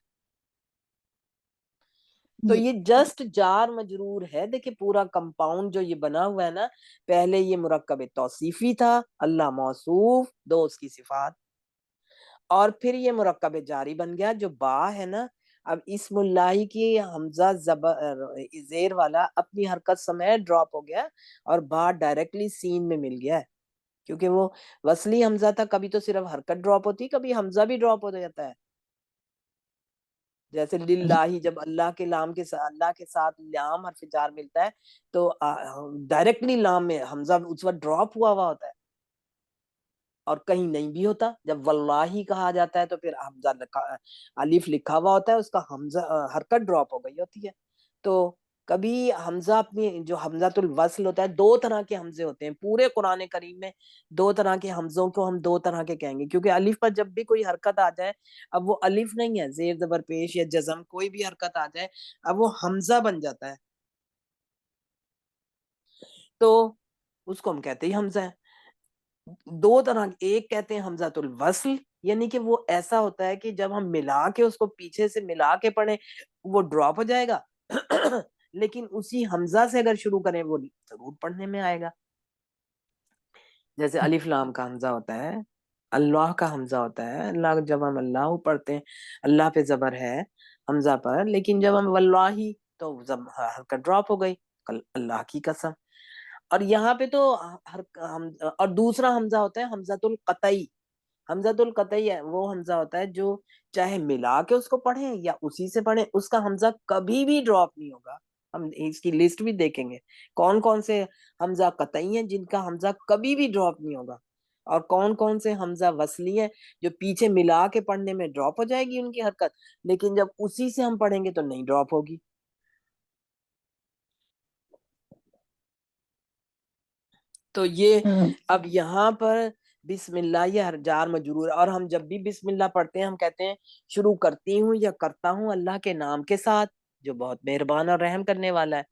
تو یہ جسٹ جار مجرور ہے. دیکھیں پورا کمپاؤنڈ جو یہ بنا ہوا ہے نا, پہلے یہ مرکب توصیفی تھا اللہ موصوف, دو اس کی صفات, اور پھر یہ مرکب جاری بن گیا جو با ہے نا. اب اسم اللہ کی حمزہ زیر والا اپنی حرکت سمیت ڈراپ ہو گیا, اور با ڈائریکٹلی سین میں مل گیا ہے, کیونکہ وہ وصلی حمزہ تھا. کبھی تو صرف حرکت ڈراپ ہوتی, کبھی حمزہ بھی ڈراپ ہو جاتا ہے. جیسے للہ, جب اللہ کے لام کے ساتھ, اللہ کے ساتھ لام حرف جار ملتا ہے تو ڈائریکٹلی لام میں حمزہ اس وقت ڈراپ ہوا ہوتا ہے, اور کہیں نہیں بھی ہوتا. جب واللہ کہا جاتا ہے تو پھر حمزہ الف لکھا ہوا ہوتا ہے, اس کا حمزہ حرکت ڈراپ ہو گئی ہوتی ہے. تو کبھی حمزہ اپنی جو حمزۃ الوصل ہوتا ہے, دو طرح کے حمزے ہوتے ہیں پورے قرآن کریم میں, دو طرح کے حمزوں کو ہم دو طرح کے کہیں گے, کیونکہ الف پر جب بھی کوئی حرکت آ جائے, اب وہ الف نہیں ہے, زیر زبر پیش یا جزم کوئی بھی حرکت آ جائے, اب وہ حمزہ بن جاتا ہے, تو اس کو ہم کہتے ہی حمزہ ہے. دو طرح, ایک کہتے ہیں حمزۃ الوصل, یعنی کہ وہ ایسا ہوتا ہے کہ جب ہم ملا کے اس کو پیچھے سے ملا کے پڑھیں وہ ڈراپ ہو جائے گا, لیکن اسی حمزہ سے اگر شروع کریں وہ ضرور پڑھنے میں آئے گا. جیسے الف لام کا حمزہ ہوتا ہے, اللہ کا حمزہ ہوتا ہے, اللہ جب ہم اللہ پڑھتے ہیں اللہ پہ زبر ہے حمزہ پر, لیکن جب ہم واللہ تو حرکت ڈراپ ہو گئی, اللہ کی قسم. اور یہاں پہ تو اور دوسرا حمزہ ہوتا ہے حمزۃ القطعی. حمزۃ القطعی ہے وہ حمزہ ہوتا ہے جو چاہے ملا کے اس کو پڑھیں یا اسی سے پڑھیں, اس کا حمزہ کبھی بھی ڈراپ نہیں ہوگا. ہم اس کی لسٹ بھی دیکھیں گے کون کون سے حمزہ قطعی ہیں جن کا حمزہ کبھی بھی ڈراپ نہیں ہوگا, اور کون کون سے حمزہ وصلی ہیں جو پیچھے ملا کے پڑھنے میں ڈراپ ہو جائے گی ان کی حرکت, لیکن جب اسی سے ہم پڑھیں گے تو نہیں ڈراپ ہوگی. تو یہ اب یہاں پر بسم اللہ یہ ہر جار مجرور ہے, اور ہم جب بھی بسم اللہ پڑھتے ہیں ہم کہتے ہیں شروع کرتی ہوں یا کرتا ہوں اللہ کے نام کے ساتھ جو بہت مہربان اور رحم کرنے والا ہے,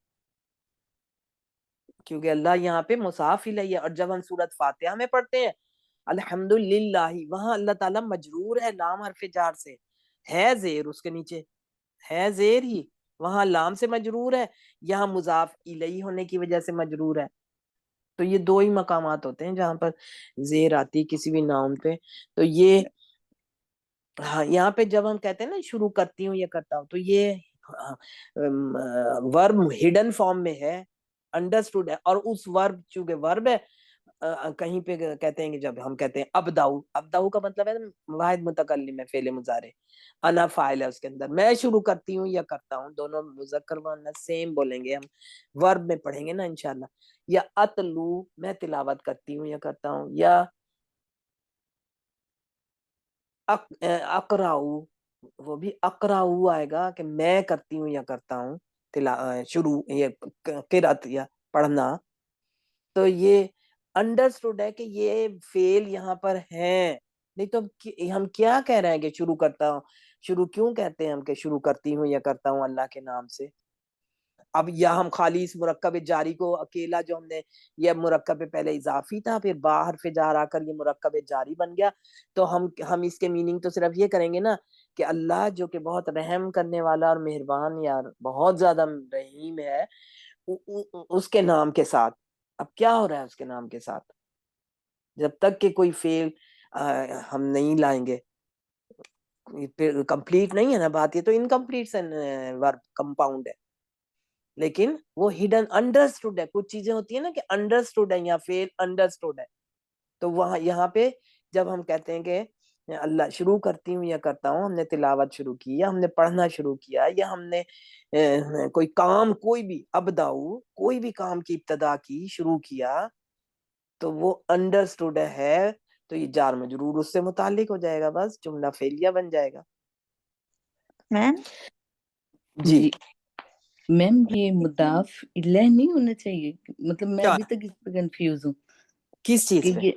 کیونکہ اللہ یہاں پہ مضاف الیہ ہے. اور جب ہم سورۃ فاتحہ میں پڑھتے ہیں الحمدللہ, وہاں اللہ تعالیٰ مجرور ہے لام حرف جار سے, ہے زیر اس کے نیچے, ہے زیر ہی, وہاں لام سے مجرور ہے, یہاں مضاف الیہ ہونے کی وجہ سے مجرور ہے. تو یہ دو ہی مقامات ہوتے ہیں جہاں پر زیر آتی کسی بھی نام پہ. تو یہ ہاں یہاں پہ جب ہم کہتے ہیں نا شروع کرتی ہوں یا کرتا ہوں, تو یہ ورب ہڈن فارم میں ہے, انڈرسٹوڈ ہے, اور اس ورب چونکہ ورب ہے کہیں پہ کہتے ہیں کہ جب ہم کہتے ہیں ابداؤ, ابداؤ کا مطلب ہے واحد متکلم ہے, فعل مضارع, انا فاعل ہے اس کے اندر, میں شروع کرتی ہوں یا کرتا ہوں, دونوں مذکر مؤنث سیم بولیں گے ہم, ورب میں پڑھیں گے نا انشاءاللہ. یا اتلو میں تلاوت کرتی ہوں یا کرتا ہوں, یا اقراؤ وہ بھی اقراؤ آئے گا کہ میں کرتی ہوں یا کرتا ہوں, شروع یہ قرأت یا پڑھنا. تو یہ انڈرسٹوڈ ہے کہ یہ فعل یہاں پر ہیں, نہیں تو ہم کیا کہہ رہے ہیں کہ شروع کرتا ہوں, شروع کیوں کہتے ہیں ہم کہ شروع کرتی ہوں یا کرتا ہوں اللہ کے نام سے. اب یا ہم خالی اس مرکب جاری کو اکیلا جو ہم نے, یہ مرکب پہلے اضافی تھا پھر با حرف جار آ کر یہ مرکب جاری بن گیا, تو ہم اس کے میننگ تو صرف یہ کریں گے نا کہ اللہ جو کہ بہت رحم کرنے والا اور مہربان یا بہت زیادہ رحیم ہے, اس کے نام کے ساتھ. اب کیا ہو رہا ہے اس کے نام کے ساتھ, جب تک کہ کوئی فعل ہم نہیں لائیں گے پھر کمپلیٹ نہیں ہے نا بات, یہ تو انکمپلیٹ ورب کمپاؤنڈ ہے, لیکن وہ ہڈن انڈرسٹوڈ ہے. کچھ چیزیں ہوتی ہیں نا کہ انڈرسٹوڈ ہے یا فعل انڈرسٹوڈ ہے, تو وہاں یہاں پہ جب ہم کہتے ہیں کہ اللہ شروع کرتی ہوں یا کرتا ہوں, ہم نے تلاوت شروع کی یا ہم نے پڑھنا شروع کیا یا ہم نے کوئی کام, کوئی بھی ابداؤ کوئی بھی کام کی ابتدا کی, شروع کیا, تو وہ انڈرسٹوڈ ہے, تو یہ جار مجرور اس سے متعلق ہو جائے گا, بس جملہ فعلیہ بن جائے گا. میم جی میم یہ مضاف الیہ نہیں ہونا چاہیے, مطلب میں کیا ابھی تک اس پہ کنفیوز ہوں کس چیز کہ پہ؟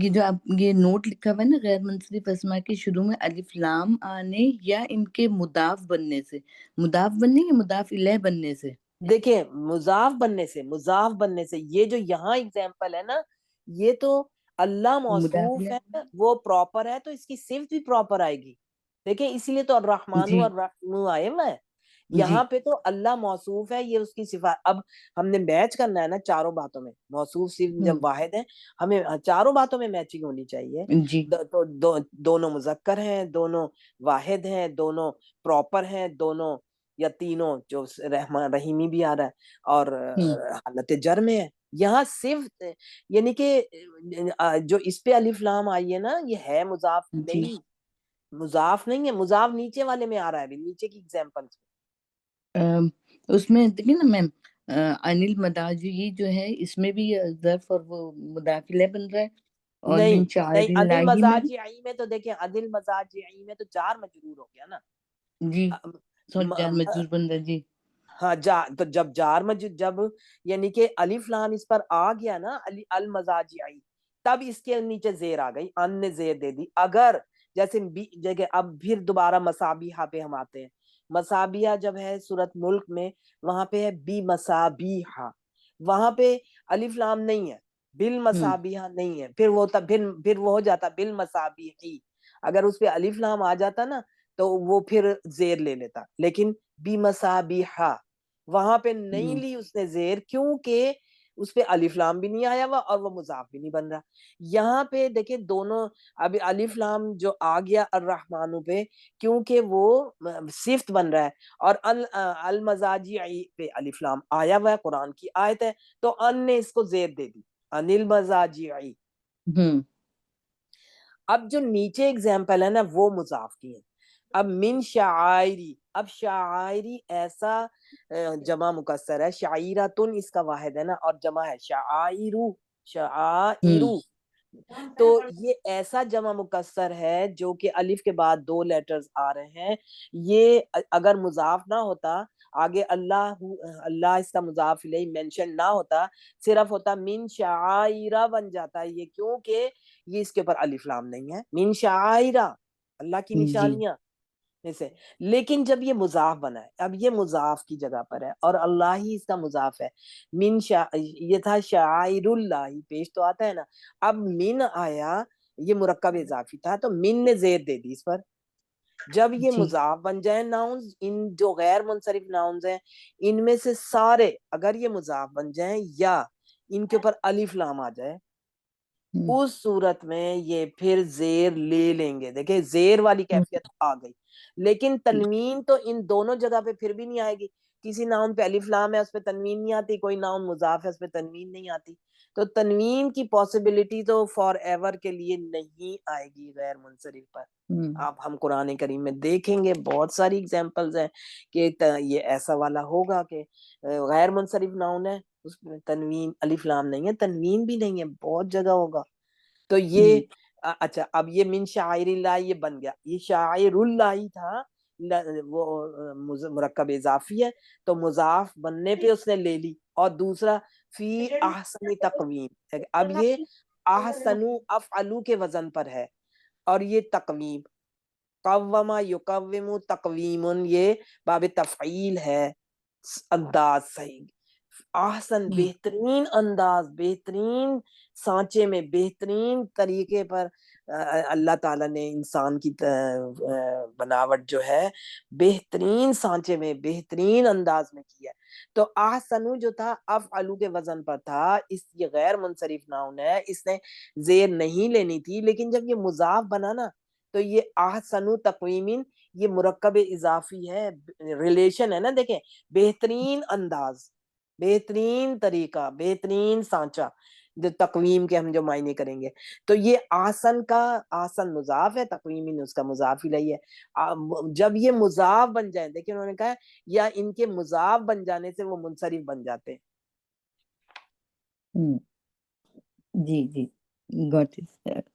یہ جو آپ یہ نوٹ لکھا ہوا ہے نا غیر منصرف اسما کے شروع میں الف لام آنے یا ان کے مضاف بننے سے, مضاف بننے یا مضاف الیہ بننے سے. دیکھیں مضاف بننے سے, مضاف بننے سے, یہ جو یہاں اگزامپل ہے نا یہ تو اللہ مضاف موصوف الیہ ہے وہ پراپر ہے, تو اس کی صفت بھی پراپر آئے گی. دیکھیں اسی لیے تو الرحمن جی والرحیم آئے ہوئے ہیں, جی یہاں پہ تو اللہ موصوف ہے, یہ اس کی صفات. اب ہم نے میچ کرنا ہے نا چاروں باتوں میں, موصوف صرف جب واحد ہے ہمیں چاروں باتوں میں میچنگ ہونی چاہیے. جی تو دونوں مذکر ہیں, دونوں واحد ہیں, دونوں پراپر ہیں, دونوں یا تینوں جو رحمان رحیمی بھی آ رہا ہے اور حالت جر میں ہے. یہاں صرف یعنی کہ جو اس پہ الف لام آئی ہے نا یہ ہے مضاف جی نہیں, مضاف نہیں ہے, مضاف نیچے والے میں آ رہا ہے, ابھی نیچے کی ایگزامپل. اس میں دیکھیں نا میم انل مداجی جو ہے اس میں بھی ظرف اور وہ مضاف الیہ بن رہا ہے, اور نہیں من شعائر نہیں, عدل اللہ میں بھی. مزاجی میں تو دیکھیں عدل مزاجی میں تو جار مجرور ہو گیا نا. جی سوری جار مجرور بن رہا ہے. جی ہاں تو جب جار جب یعنی کہ الف لام اس پر آ گیا نا المزاجی, تب اس کے نیچے زیر آ گئی, ان نے زیر دے دی. اگر جیسے جگہ اب پھر دوبارہ مسابیحہ پہ ہم آتے ہیں, مسابیحہ جب ہے سورۃ ملک میں وہاں پہ ہے بی مسابیحہ, وہاں پہ الف لام نہیں ہے, بالمسابیحہ نہیں ہے, پھر وہ ہو جاتا بالمسابیحی. اگر اس پہ الف لام آ جاتا نا تو وہ پھر زیر لے لیتا, لیکن بی مسابیحہ وہاں پہ نہیں لی اس نے زیر, کیونکہ اس پہ الف لام بھی نہیں آیا ہوا اور وہ مضاف بھی نہیں بن رہا. یہاں پہ دیکھیں دونوں, ابھی الف لام جو آ گیا الرحمن پہ کیونکہ وہ صفت بن رہا ہے, اور المزاجی پہ الف لام آیا ہوا ہے, قرآن کی آیت ہے, تو ان نے اس کو زیر دے دی, ان المزاجی. اب جو نیچے اگزامپل ہے نا وہ مضاف کی ہیں. اب من شعائری, اب شعائری ایسا جمع مکسر ہے, شعیرتن اس کا واحد ہے نا, اور جمع ہے شعائرو, شعائرو. تو یہ ایسا جمع مکسر ہے جو کہ الف کے بعد دو لیٹرز آ رہے ہیں. یہ اگر مضاف نہ ہوتا, آگے اللہ اس کا مضاف الیہ مینشن نہ ہوتا, صرف ہوتا من شعائرہ بن جاتا ہے. یہ کیونکہ یہ اس کے اوپر الف لام نہیں ہے, من شعائرہ اللہ کی نشانیاں سے. لیکن جب یہ مضاف بنا ہے, اب یہ مضاف کی جگہ پر ہے اور اللہ ہی اس کا مضاف ہے. یہ تھا شعائر اللہ, پیش تو آتا ہے نا, اب من آیا, یہ مرکب اضافی تھا تو من نے زیر دے دی اس پر. جب یہ مضاف بن جائے ناؤنز, ان جو غیر منصرف ناؤنز ہیں ان میں سے سارے اگر یہ مضاف بن جائیں یا ان کے اوپر الف لام آ جائے, اس صورت میں یہ پھر زیر لے لیں گے. دیکھیں زیر والی کیفیت آ گئی, لیکن تنوین تو ان دونوں جگہ پہ پھر بھی نہیں آئے گی. کسی ناؤن پہ الف لام ہے اس پہ تنوین نہیں آتی, کوئی ناؤن مضاف ہے اس پہ تنوین نہیں آتی. تو تنوین کی پاسبلٹی تو فار ایور کے لیے نہیں آئے گی غیر منصرف پر. آپ ہم قرآن کریم میں دیکھیں گے بہت ساری اگزامپلز ہیں کہ یہ ایسا والا ہوگا کہ غیر منصرف ناؤن ہے اس میں تنوین الف لام نہیں ہے, تنوین بھی نہیں ہے, بہت جگہ ہوگا. تو یہ اچھا اب یہ من شاعر اللہ یہ بن گیا, یہ شاعر اللہ ہی تھا, وہ مرکب اضافی ہے تو مضاف بننے پہ اس نے لے لی. اور دوسرا فی احسن تقویم, اب یہ احسنو افعلو کے وزن پر ہے اور یہ تقویم قوما یقوم تقویم یہ باب تفعیل ہے. انداز صحیح احسن بہترین انداز, بہترین سانچے میں بہترین طریقے پر اللہ تعالیٰ نے انسان کی بناوٹ جو ہے بہترین سانچے میں بہترین انداز میں کیا. تو احسنو جو تھا افعلو کے وزن پر تھا, اس یہ غیر منصرف ناؤن ہے, اس نے زیر نہیں لینی تھی, لیکن جب یہ مضاف بنا نا تو یہ احسنو تقویمین یہ مرکب اضافی ہے, ریلیشن ہے نا. دیکھیں بہترین انداز, بہترین طریقہ, بہترین سانچہ, جو تقویم کے ہم جو معنی کریں گے تو یہ آسن کا آسن مضاف ہے, تقویمین اس کا مضاف الیہ ہے. جب یہ مضاف بن جائیں, دیکھیں انہوں نے کہا یا ان کے مضاف بن جانے سے وہ منصرف بن جاتے ہیں. جی جی گاٹ اٹ,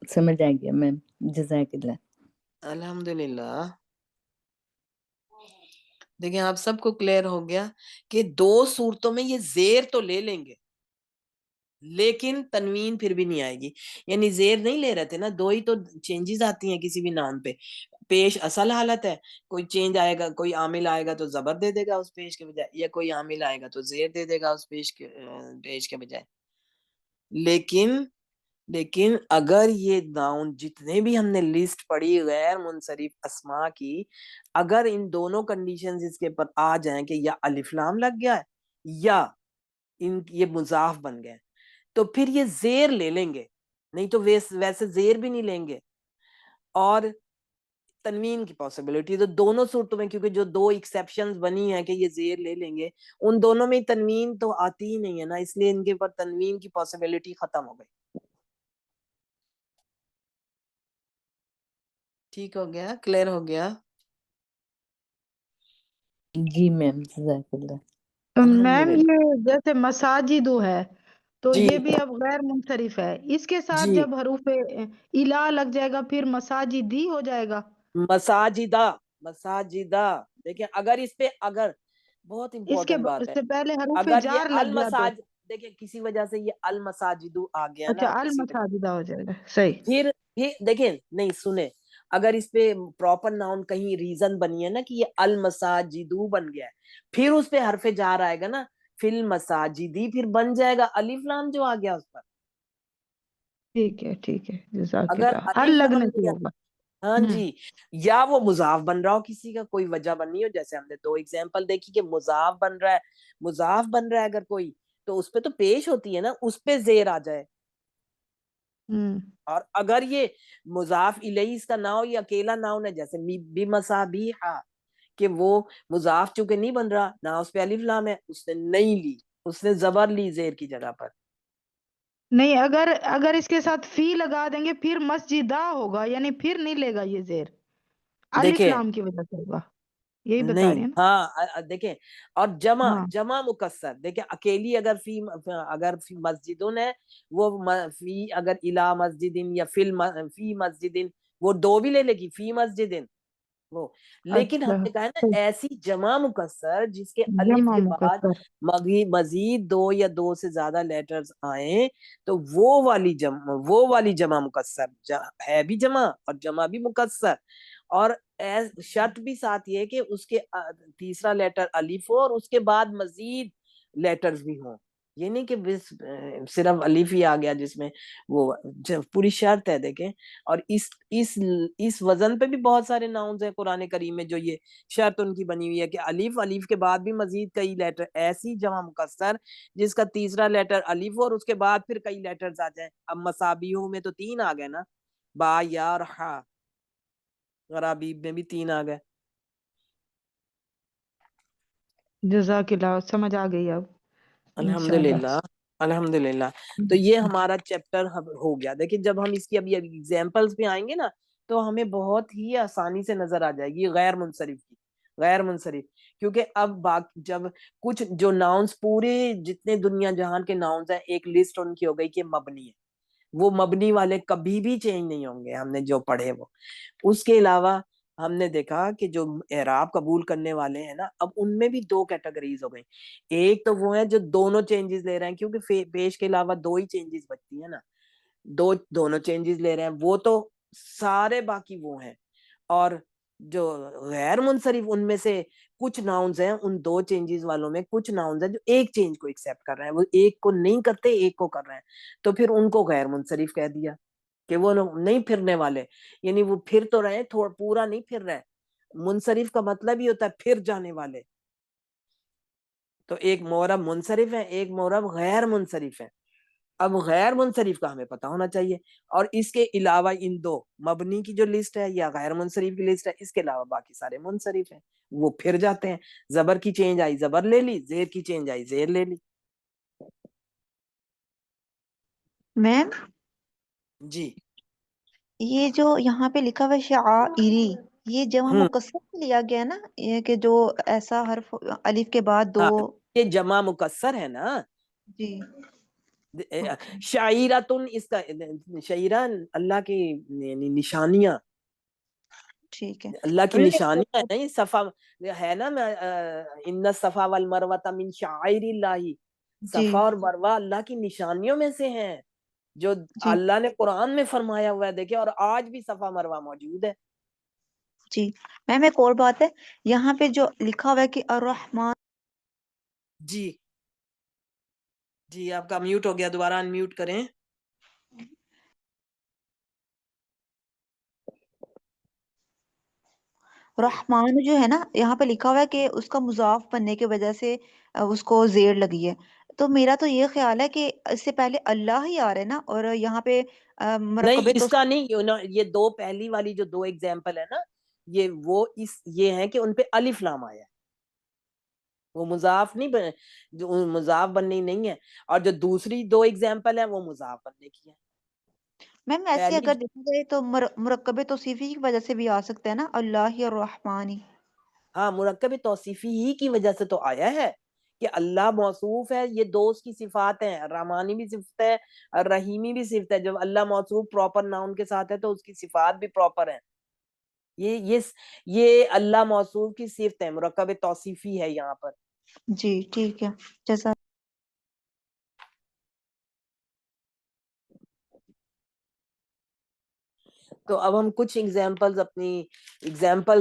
سمجھ آ گیا میم, جزاک اللہ. الحمدللہ. دیکھیں آپ سب کو کلیئر ہو گیا کہ دو صورتوں میں یہ زیر تو لے لیں گے لیکن تنوین پھر بھی نہیں آئے گی. یعنی زیر نہیں لے رہے تھے نا, دو ہی تو چینجز آتی ہیں کسی بھی نام پہ. پیش اصل حالت ہے, کوئی چینج آئے گا, کوئی عامل آئے گا تو زبر دے دے گا اس پیش کے بجائے, یا کوئی عامل آئے گا تو زیر دے دے گا اس پیش کے بجائے. لیکن اگر یہ ناؤن جتنے بھی ہم نے لسٹ پڑھی غیر منصرف اسماء کی, اگر ان دونوں کنڈیشنز اس کے پر آ جائیں کہ یا الف لام لگ گیا ہے یا یہ مضاف بن گئے, تو پھر یہ زیر لے لیں گے, نہیں تو ویسے زیر بھی نہیں لیں گے. اور تنوین کی پاسبلٹی تو دونوں صورتوں میں, کیونکہ جو دو ایکسیپشنز بنی ہیں کہ یہ زیر لے لیں گے, ان دونوں میں تنوین تو آتی ہی نہیں ہے نا, اس لیے ان کے پر تنوین کی پاسبلٹی ختم ہو گئی. ٹھیک ہو گیا, کلیئر ہو گیا. جی میم جزاک اللہ. میم یہ جیسے مساجدو ہے تو جی یہ بھی اب غیر منصرف ہے, اس کے ساتھ جی جب حروف الا لگ جائے گا پھر مساجدی ہو جائے گا. مساجدہ دیکھیں اگر اس پہ اگر بہت اس کے امپورٹنٹ بات ہے, سے پہلے حروف اگر جار یہ لگ گیا تو دیکھیں کسی وجہ سے یہ المساجدو آ گیا نا, اچھا کسی وجہ المساجدہ ہو جائے گا. صحیح. پھر دیکھیں نہیں سنیں, اگر اس پہ پراپر ناؤن کہیں ریزن بنی ہے نا کہ یہ المساجدو بن گیا ہے, پھر اس پہ حرف جار آئے گا نا فی المساجدی, پھر بن جائے گا الف لام جو آ گیا اس پر. ٹھیک ہے ٹھیک ہے, جزاک اگر اللہ. ال الف لام لگنے سے نہیں, ہوگا. ہاں جی, یا وہ مضاف بن رہا ہو, کسی کا کوئی وجہ بننی ہو, جیسے ہم نے دو ایگزامپل دیکھی کہ مضاف بن رہا ہے اگر کوئی, تو اس پہ تو پیش ہوتی ہے نا, اس پہ زیر آ جائے. اور اگر یہ مضاف الیہ اس کا ناؤ یا اکیلا ناؤن ہے, جیسے بمصابیح, کہ وہ مضاف چونکہ نہیں بن رہا نہ اس پہ الف لام ہے, اس نے نہیں لی, اس نے زبر لی زیر کی جگہ پر. نہیں, اگر اس کے ساتھ فی لگا دیں گے پھر مسجدہ ہوگا, یعنی پھر نہیں لے گا یہ زیر, الف دیکھیں لام کی وجہ سے ہوگا. یہی بتا رہی نہیں, ہیں نا. ہاں دیکھیں, اور ہاں جمع مکسر, دیکھیں اکیلی اگر فی مسجدن ہے, وہ فی اگر الا مسجدن یا فی مسجدن, وہ دو بھی لے لے گی فی مسجدن وہ. لیکن ہم اچھا, نے کہا ہے نا ایسی جمع مکسر جس کے الف جمع کے بعد مکسر. مزید دو یا دو سے زیادہ لیٹرز آئیں, تو وہ والی جمع مکسر ہے بھی جمع اور جمع بھی مکسر, اور شرط بھی ساتھ یہ کہ اس کے تیسرا لیٹر الف ہو اور اس کے بعد مزید لیٹرز بھی ہوں. یہ نہیں کہ بس صرف الف ہی آ گیا جس میں وہ پوری شرط ہے. دیکھیں اور اس وزن پہ بھی بہت سارے ناؤنز ہیں قرآن کریم میں جو یہ شرط ان کی بنی ہوئی ہے کہ الف کے بعد بھی مزید کئی لیٹر، ایسی جمع مکسر جس کا تیسرا لیٹر الف اور اس کے بعد پھر کئی لیٹرز آ جائیں. اب مسابیہو میں تو 3 آ گئے نا، با یا اور ہا. غرابیب میں بھی 3 آ گئے. جزاک اللہ، سمجھ آ گئی اب انشاءاللہ. الحمدللہ الحمدللہ. تو یہ ہمارا چیپٹر ہو گیا. دیکھیں جب ہم اس کی ابھی ایگزامپلس پہ آئیں گے نا تو ہمیں بہت ہی آسانی سے نظر آ جائے گی غیر منصرف کی، غیر منصرف. کیونکہ اب جب کچھ جو ناؤنس پورے جتنے دنیا جہان کے ناؤنس ہیں ایک لسٹ ان کی ہو گئی کہ مبنی ہے، وہ مبنی والے کبھی بھی چینج نہیں ہوں گے، ہم نے جو پڑھے وہ. اس کے علاوہ ہم نے دیکھا کہ جو اعراب قبول کرنے والے ہیں نا، اب ان میں بھی 2 کیٹیگریز ہو گئی. ایک تو وہ ہیں جو دونوں چینجز لے رہے ہیں، کیونکہ پیش کے علاوہ 2 ہی چینجز بچتی ہیں نا، دونوں چینجز لے رہے ہیں، وہ تو سارے باقی وہ ہیں. اور جو غیر منصرف ان میں سے کچھ ناؤنز ہیں، ان 2 چینجز والوں میں کچھ ناؤنز ہیں جو ایک چینج کو ایکسیپٹ کر رہے ہیں، وہ ایک کو نہیں کرتے ایک کو کر رہے ہیں، تو پھر ان کو غیر منصرف کہہ دیا کہ وہ نہیں پھرنے والے. یعنی وہ پھر تو رہے، پورا نہیں پھر رہے. منصرف کا مطلب ہی ہوتا ہے پھر جانے والے. تو ایک معرب منصرف ہے، ایک معرب غیر منصرف ہے. اب غیر منصرف کا ہمیں پتہ ہونا چاہیے. اور اس کے علاوہ ان 2 مبنی کی جو لسٹ ہے یا غیر منصرف کی لسٹ ہے، اس کے علاوہ باقی سارے منصرف ہیں، وہ پھر جاتے ہیں. زبر کی چینج آئی زبر لے لی، زیر کی چینج آئی زیر لے لی. میم جی یہ جو یہاں پہ لکھا ہوا ہے شعائری، یہ جمع مکسر سے لیا گیا نا، یہ کہ جو ایسا حرف الف کے بعد 2. ہاں یہ جمع مکسر ہے نا. جی شعیرتن، اس کا شعیرہ اللہ کی یعنی نشانیاں، ٹھیک ہے. اللہ کی ابھی میں نشانیاں ہے. یہ صفا ہے نا، ان الصفا والمروہ من شعائر اللہ. جی صفا اور مروہ اللہ کی نشانیوں میں سے ہیں جو جی اللہ نے قرآن میں فرمایا ہوا ہے. دیکھیں اور آج بھی صفا مروہ موجود ہے. جی میم ایک اور بات ہے، یہاں پہ جو لکھا ہوا ہے کہ الرحمن. جی جی آپ کا میوٹ ہو گیا، دوبارہ ان میوٹ کریں. رحمان جو ہے نا یہاں پہ لکھا ہوا ہے کہ اس کا مضاف بننے کی وجہ سے اس کو زیر لگی ہے. تو میرا تو یہ خیال ہے کہ اس سے پہلے اللہ ہی آ رہا ہے نا، اور یہاں پہ مرکب نہیں اس تو. کا نہیں، یہ 2 پہلی والی جو 2 ایگزامپل ہے نا، یہ ہیں کہ ان پہ الف لام آیا ہے، وہ مضاف نہیں جو مضاف بننے نہیں ہے. اور جو دوسری 2 ایگزامپل ہیں وہ مضاف بننے کی ہے. میم ایسے پہلی اگر دیکھا جائے تو مرکب توصیفی کی وجہ سے بھی آ سکتا ہے نا، اللہ الرحمانی. ہاں مرکب توصیفی ہی کی وجہ سے تو آیا ہے کہ اللہ موصوف ہے. یہ 2 اس کی صفات ہیں، رحمانی بھی صفت ہے اور رحیمی بھی صفت ہے. جب اللہ موصوف پراپر ناؤن کے ساتھ ہے تو اس کی صفات بھی پراپر ہیں. یہ اللہ موصوف کی صفت ہے، مرکب توصیفی ہے یہاں پر. جی ٹھیک ہے، جیسا. تو اب ہم کچھ ایگزامپلز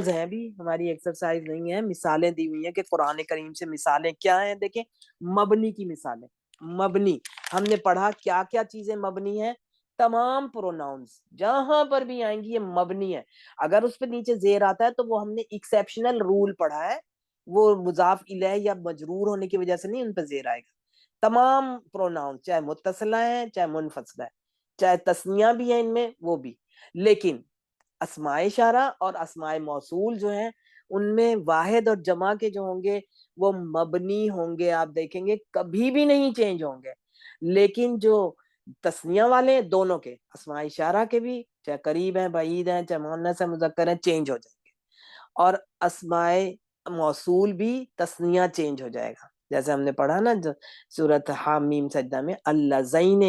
ہیں بھی، ہماری ایکسرسائز نہیں ہے، مثالیں دی ہوئی ہیں کہ قرآن کریم سے مثالیں کیا ہیں. دیکھیں مبنی کی مثالیں. مبنی ہم نے پڑھا کیا کیا چیزیں مبنی ہیں. تمام پروناؤنز جہاں پر بھی آئیں گی یہ مبنی ہے. اگر اس پہ نیچے زیر آتا ہے تو وہ ہم نے ایکسیپشنل رول پڑھا ہے، وہ مضاف الیہ یا مجرور ہونے کی وجہ سے نہیں ان پہ زیر آئے گا. تمام پروناؤن چاہے متصلہ ہیں چاہے منفصلہ ہے، چاہے تثنیہ بھی ہیں ان میں وہ بھی. لیکن اسماء اشارہ اور اسماء موصول جو ہیں ان میں واحد اور جمع کے جو ہوں گے وہ مبنی ہوں گے. آپ دیکھیں گے کبھی بھی نہیں چینج ہوں گے. لیکن جو تثنیہ والے ہیں دونوں کے، اسماء اشارہ کے بھی، چاہے قریب ہیں بعید ہیں چاہے مؤنث ہیں مذکر ہیں، چینج ہو جائیں گے. اور اسماء موصول بھی تثنیہ چینج ہو جائے گا. جیسے ہم نے پڑھا نا جو سورۃ حامیم سجدہ میں اللذین،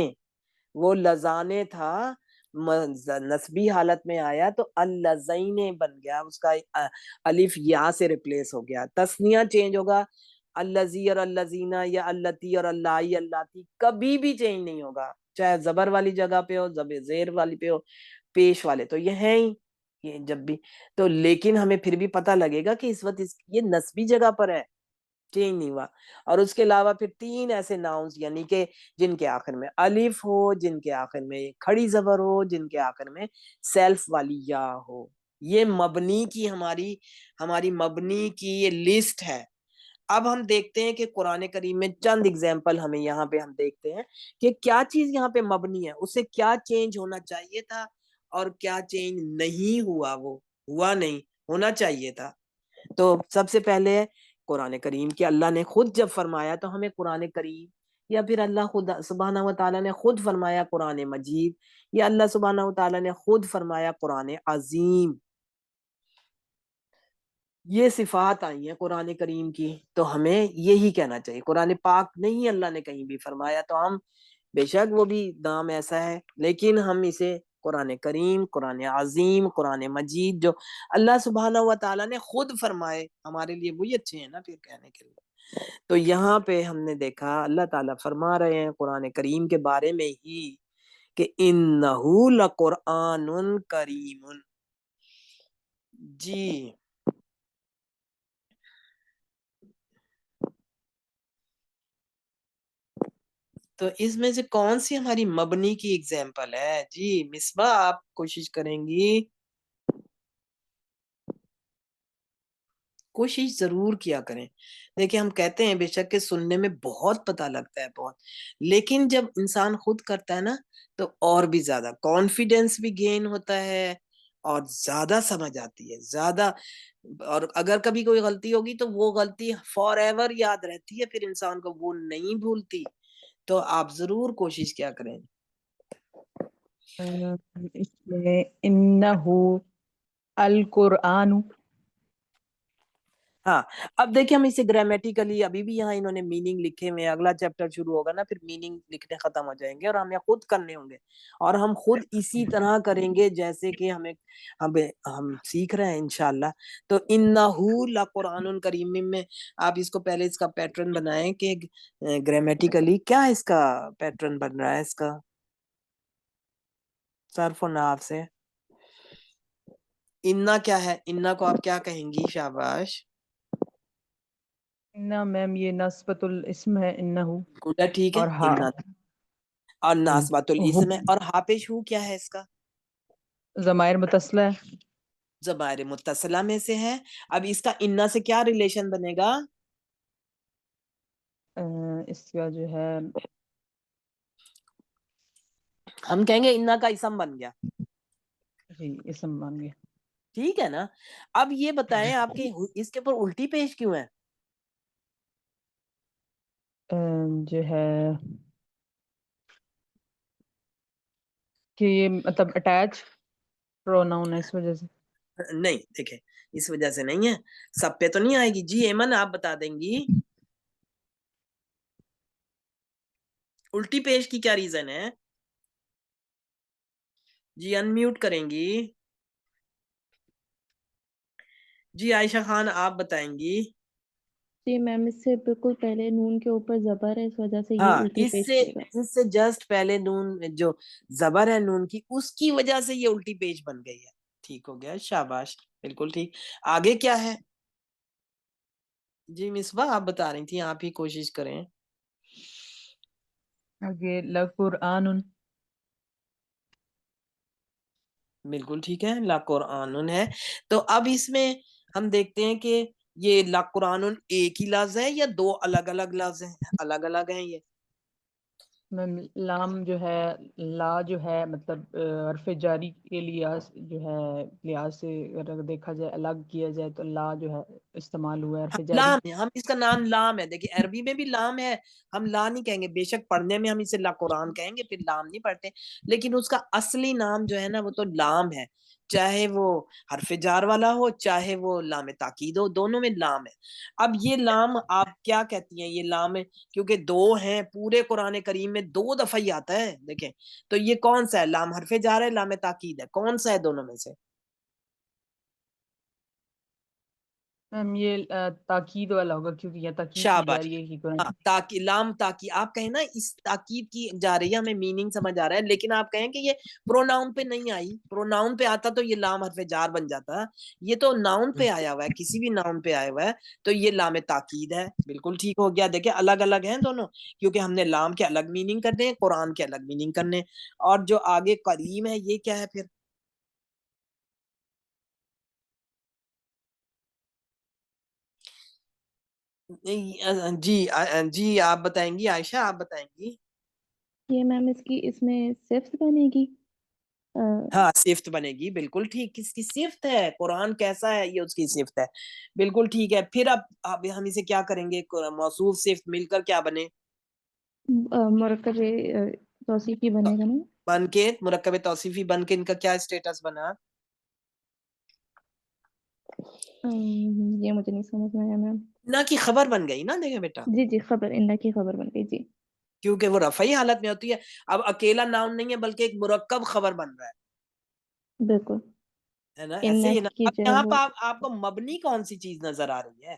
وہ لذانے تھا نسبی حالت میں آیا تو اللذین بن گیا، اس کا الف یا سے ریپلیس ہو گیا. تثنیہ چینج ہوگا، اللذی اور اللذینہ یا اللتی اور اللائی اللاتی کبھی بھی چینج نہیں ہوگا، چاہے زبر والی جگہ پہ ہو، زیر والی پہ ہو، پیش والے تو یہ ہیں ہی یہ جب بھی تو. لیکن ہمیں پھر بھی پتہ لگے گا کہ اس وقت یہ نسبی جگہ پر ہے. چینج نہیں ہوا. اور اس کے علاوہ پھر 3 ایسے ناؤنس یعنی کہ جن کے آخر میں الف ہو، جن کے آخر میں کھڑی زبر ہو، جن کے آخر میں سیلف والی یا ہو. یہ مبنی کی ہماری مبنی کی یہ لسٹ ہے. اب ہم دیکھتے ہیں کہ قرآن کریم میں چند اگزامپل ہمیں یہاں پہ ہم دیکھتے ہیں کہ کیا چیز یہاں پہ مبنی ہے، اسے کیا چینج ہونا چاہیے تھا اور کیا چینج نہیں ہوا، وہ ہوا نہیں، ہونا چاہیے تھا. تو سب سے پہلے قرآن کریم کہ اللہ نے خود جب فرمایا تو ہمیں قرآن کریم، یا پھر اللہ خود سبحانہ و تعالیٰ نے خود فرمایا قرآن مجید، یا اللہ سبحانہ و تعالیٰ نے خود فرمایا قرآن عظیم. یہ صفات آئی ہیں قرآن کریم کی، تو ہمیں یہی کہنا چاہیے. قرآن پاک نہیں اللہ نے کہیں بھی فرمایا، تو ہم بے شک وہ بھی نام ایسا ہے، لیکن ہم اسے قرآن کریم، قرآن عظیم، قرآن مجید جو اللہ سبحانہ و تعالیٰ نے خود فرمائے ہمارے لیے وہی اچھے ہیں نا پھر کہنے کے لیے. تو یہاں پہ ہم نے دیکھا اللہ تعالیٰ فرما رہے ہیں قرآن کریم کے بارے میں ہی کہ انہ لقرآن کریم. جی تو اس میں سے کون سی ہماری مبنی کی اگزامپل ہے؟ جی مصباح آپ کوشش کریں گی، کوشش ضرور کیا کریں. دیکھیں ہم کہتے ہیں بے شک کہ سننے میں بہت پتہ لگتا ہے بہت، لیکن جب انسان خود کرتا ہے نا تو اور بھی زیادہ کانفیڈنس بھی گین ہوتا ہے اور زیادہ سمجھ آتی ہے زیادہ. اور اگر کبھی کوئی غلطی ہوگی تو وہ غلطی فار ایور یاد رہتی ہے، پھر انسان کو وہ نہیں بھولتی. تو آپ ضرور کوشش کیا کریں. اس میں انہو القرآن. ہاں اب دیکھیں ہم اسے گرامیٹیکلی ابھی بھی یہاں انہوں نے میننگ لکھے ہوئے ہیں. اگلا چیپٹر شروع ہوگا نا پھر میننگ لکھنے ختم ہو جائیں گے اور ہمیں خود کرنے ہوں گے، اور ہم خود اسی طرح کریں گے جیسے کہ ہم سیکھ رہے ہیں انشاءاللہ. تو انہو لقرآن کریم میں آپ اس کو پہلے اس کا پیٹرن بنائیں کہ گرامیٹیکلی کیا اس کا پیٹرن بن رہا ہے اس کا صرف و نحو سے. انا کیا ہے؟ انا کو آپ کیا کہیں گی؟ شاباش، انہ میم یہ نسبت الاسم ہے انہو، گوڈا ٹھیک ہے. اور ہاں انا اور ناسبات الاسم ہے، اور ہاپش ہو کیا ہے اس کا؟ ضمائر متصلہ ہے. ضمائر متصلہ میں سے ہے. اب اس کا انا سے کیا ریلیشن بنے گا؟ اس کا جو ہے ہم کہیں گے انا کا اسم بن گیا. جی اسم بن گیا. ٹھیک ہے نا. اب یہ بتائیں آپ کے اس کے اوپر الٹی پیش کیوں ہے؟ جو ہے کہ یہ مطلب اٹیچ پروناؤن ہے اس وجہ سے. نہیں دیکھیں اس وجہ سے نہیں ہے، سب پہ تو نہیں آئے گی. جی ایمن آپ بتا دیں گی الٹی پیش کی کیا ریزن ہے؟ جی انمیوٹ کریں گی. جی عائشہ خان آپ بتائیں گی. جی میم اس سے بالکل پہلے نون کے اوپر زبر ہے، اس وجہ سے یہ ہاں الٹی پیش کرے گا. اس سے جسٹ پہلے نون جو زبر ہے نون کی، اس کی وجہ سے یہ الٹی پیش بن گئی ہے. ٹھیک ہو گیا، شاباش، بالکل ٹھیک. آگے کیا ہے؟ جی مصباح آپ بتا رہی تھی، آپ ہی کوشش کریں. آگے لقرآن. بالکل ٹھیک ہے، لقرآن ہے. تو اب اس میں ہم دیکھتے ہیں کہ یہ لقرآن ایک ہی لفظ ہے یا دو الگ الگ لفظ ہیں؟ الگ الگ ہیں یہ. میم لام جو ہے، لا جو ہے مطلب حرف جاری کے لحاظ جو ہے لحاظ سے اگر دیکھا جائے الگ کیا جائے تو لا جو ہے استعمال ہوا ہے حرف جاری. لام ہے، ہم اس کا نام لام ہے. دیکھیں عربی میں بھی لام ہے، ہم لا نہیں کہیں گے. بے شک پڑھنے میں ہم اسے لقرآن کہیں گے، پھر لام نہیں پڑھتے، لیکن اس کا اصلی نام جو ہے نا وہ تو لام ہے، چاہے وہ حرف جار والا ہو چاہے وہ لام تاکید ہو، دونوں میں لام ہے. اب یہ لام آپ کیا کہتی ہیں؟ یہ لام ہے کیونکہ دو ہیں پورے قرآن کریم میں، 2 دفعہ ہی آتا ہے. دیکھیں تو یہ کون سا ہے؟ لام حرف جار ہے، لام تاکید ہے، کون سا ہے دونوں میں سے؟ میم یہ تاکید والا ہوگا کیونکہ یہ تاکید کی جا شاباش، رہی ہے کہ قرآن ہاں تاکید، لام تاکید آپ کہیں نا، اس تاکید کی جا رہی ہے، ہمیں میننگ سمجھ آ رہا ہے، لیکن آپ کہیں کہ یہ پروناؤن پہ نہیں آئی، پروناؤن پہ آتا تو یہ لام حرف جار بن جاتا، یہ تو ناؤن پہ آیا ہوا ہے، کسی بھی ناؤن پہ آیا ہوا ہے، تو یہ لام تاکید ہے، بالکل ٹھیک ہو گیا۔ دیکھیں الگ الگ ہیں دونوں، کیونکہ ہم نے لام کے الگ میننگ کرنے ہیں، قرآن کے الگ میننگ کرنے، اور جو آگے کریم ہے یہ کیا ہے پھر؟ جی آپ بتائیں گی عائشہ، آپ بتائیں گی؟ یہ میم اس میں صفت بنے گی؟ ہاں صفت بنے گی، بالکل ٹھیک، کس کی صفت ہے؟ قرآن کیسا ہے یہ اس کی صفت ہے، بالکل ٹھیک ہے۔ پھر اب ہم اسے کیا کریں گے؟ موصوف صفت مل کر کیا بنے؟ مرکب توصیفی بنے گا نا؟ بن کے مرکب توصیفی بن کے ان کا کیا اسٹیٹس بنا؟ یہ مجھے نہیں سمجھ میں آیا میم۔ نہ کی خبر بن گئی نا، دیکھیں بیٹا، جی خبر، انہ کی خبر بن گئی جی۔ کیونکہ وہ رفعی حالت میں ہوتی ہے، اب اکیلا ناؤن نہیں ہے بلکہ ایک مرکب خبر بن رہا بالکل، ہے نا، انہ ایسے ہی نا۔ کی اب جو ہے یہاں وہ پہ آپ کو مبنی کون سی چیز نظر آ رہی ہے؟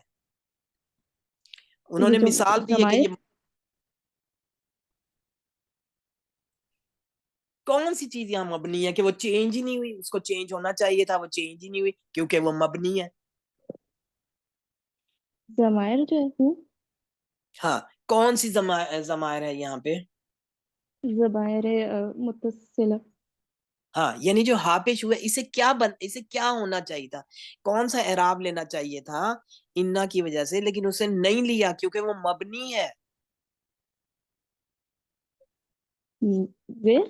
انہوں یہ نے جو مثال دی ہے کہ ضمائر، یہ کون سی چیز یہاں مبنی ہے کہ وہ چینج ہی نہیں ہوئی، اس کو چینج ہونا چاہیے تھا، وہ چینج ہی نہیں ہوئی کیونکہ وہ مبنی ہے۔ ضمائر جو ہے وہ ہاں کون سی ضمائر ہے یہاں پہ؟ ضمائر متصلہ۔ ہاں یعنی جو ہا پیش ہوئے، اسے کیا ہونا چاہیے تھا؟ کون سا اعراب لینا چاہیے تھا انا کی وجہ سے، لیکن اسے نہیں لیا کیونکہ وہ مبنی ہے۔ زیر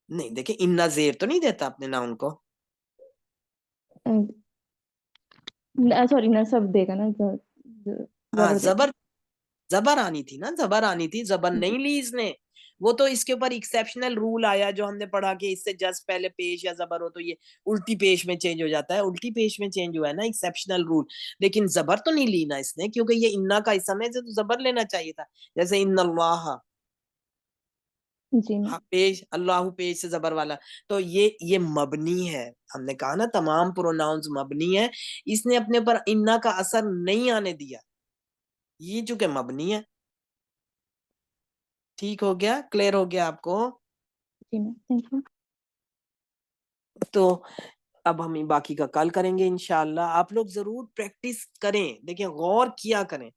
نہیں دیکھیں، انا زیر تو نہیں دیتا اپنے ناؤن کو، سوری نصب دے گا نا، ہاں زبر دے گا۔ زبر آنی تھی نا، زبر آنی تھی، زبر نہیں لی اس نے۔ وہ تو اس کے اوپر ایکسیپشنل رول آیا جو ہم نے پڑھا کہ اس سے جس پہلے پیش یا زبر ہو تو یہ الٹی پیش میں چینج ہو جاتا ہے، الٹی پیش میں چینج ہوا ہے نا، ایکسیپشنل رول۔ لیکن زبر تو نہیں لی نا اس نے، کیونکہ یہ انا کا اسم ہے تو زبر لینا چاہیے تھا، جیسے ان اللہ، جی میم۔ پیش اللہ پیش سے زبر والا، تو یہ مبنی ہے۔ ہم نے کہا نا تمام پروناؤنز مبنی ہے، اس نے اپنے پر انا کا اثر نہیں آنے دیا، یہ چونکہ مبنی ہے۔ ٹھیک ہو گیا، کلیئر ہو گیا آپ کو؟ جی میم، تھینک یو۔ تو اب ہم باقی کا کل کریں گے انشاءاللہ۔ آپ لوگ ضرور پریکٹس کریں، دیکھیں غور کیا کریں،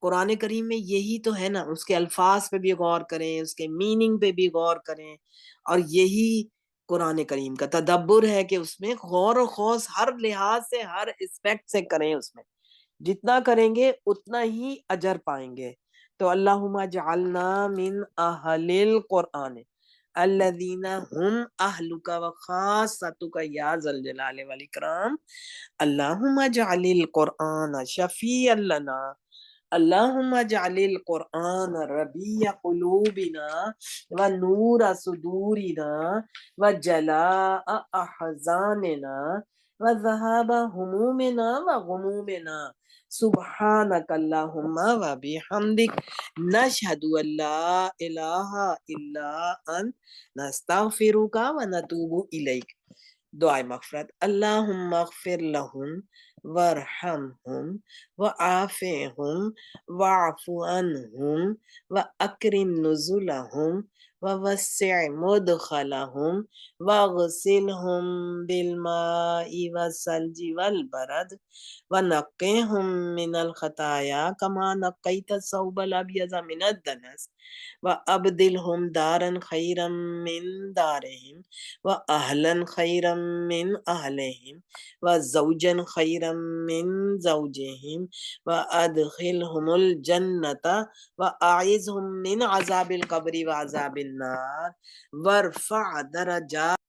قرآن کریم میں یہی تو ہے نا، اس کے الفاظ پہ بھی غور کریں، اس کے میننگ پہ بھی غور کریں، اور یہی قرآن کریم کا تدبر ہے کہ اس میں غور و خوض ہر لحاظ سے، ہر اسپیکٹ سے کریں، اس میں جتنا کریں گے اتنا ہی اجر پائیں گے۔ تو اللہم اجعلنا من اہل القرآن الذین هم اہلک وخاصتک یا ذا الجلال والاکرام، اللہم اجعل القرآن شفیعا لنا، اللہم اجعل القرآن ربیع قلوبنا ونور صدورنا وجلاء احزاننا وذهاب همومنا وغمومنا، سبحانک اللہم وبحمدک، نشہد ان لا الہ الا انت، نستغفرک ونتوب الیک۔ دعائے مغفرت، اللہم اغفر لہم وارحمہم وعافہم واعف عنہم واکرم نزلہم ووسع مدخلہم واغسلہم بالماء والثلج والبرد ونقہم من الخطایا کما نقیت الثوب الابیض من الدنس وابدلہم دارا خیرا من دارہم واہلا خیرا من اہلہم وزوجا خیرا من زوجہم وادخلہم الجنۃ واعذہم من عذاب القبر وعذاب النار وارفع درجات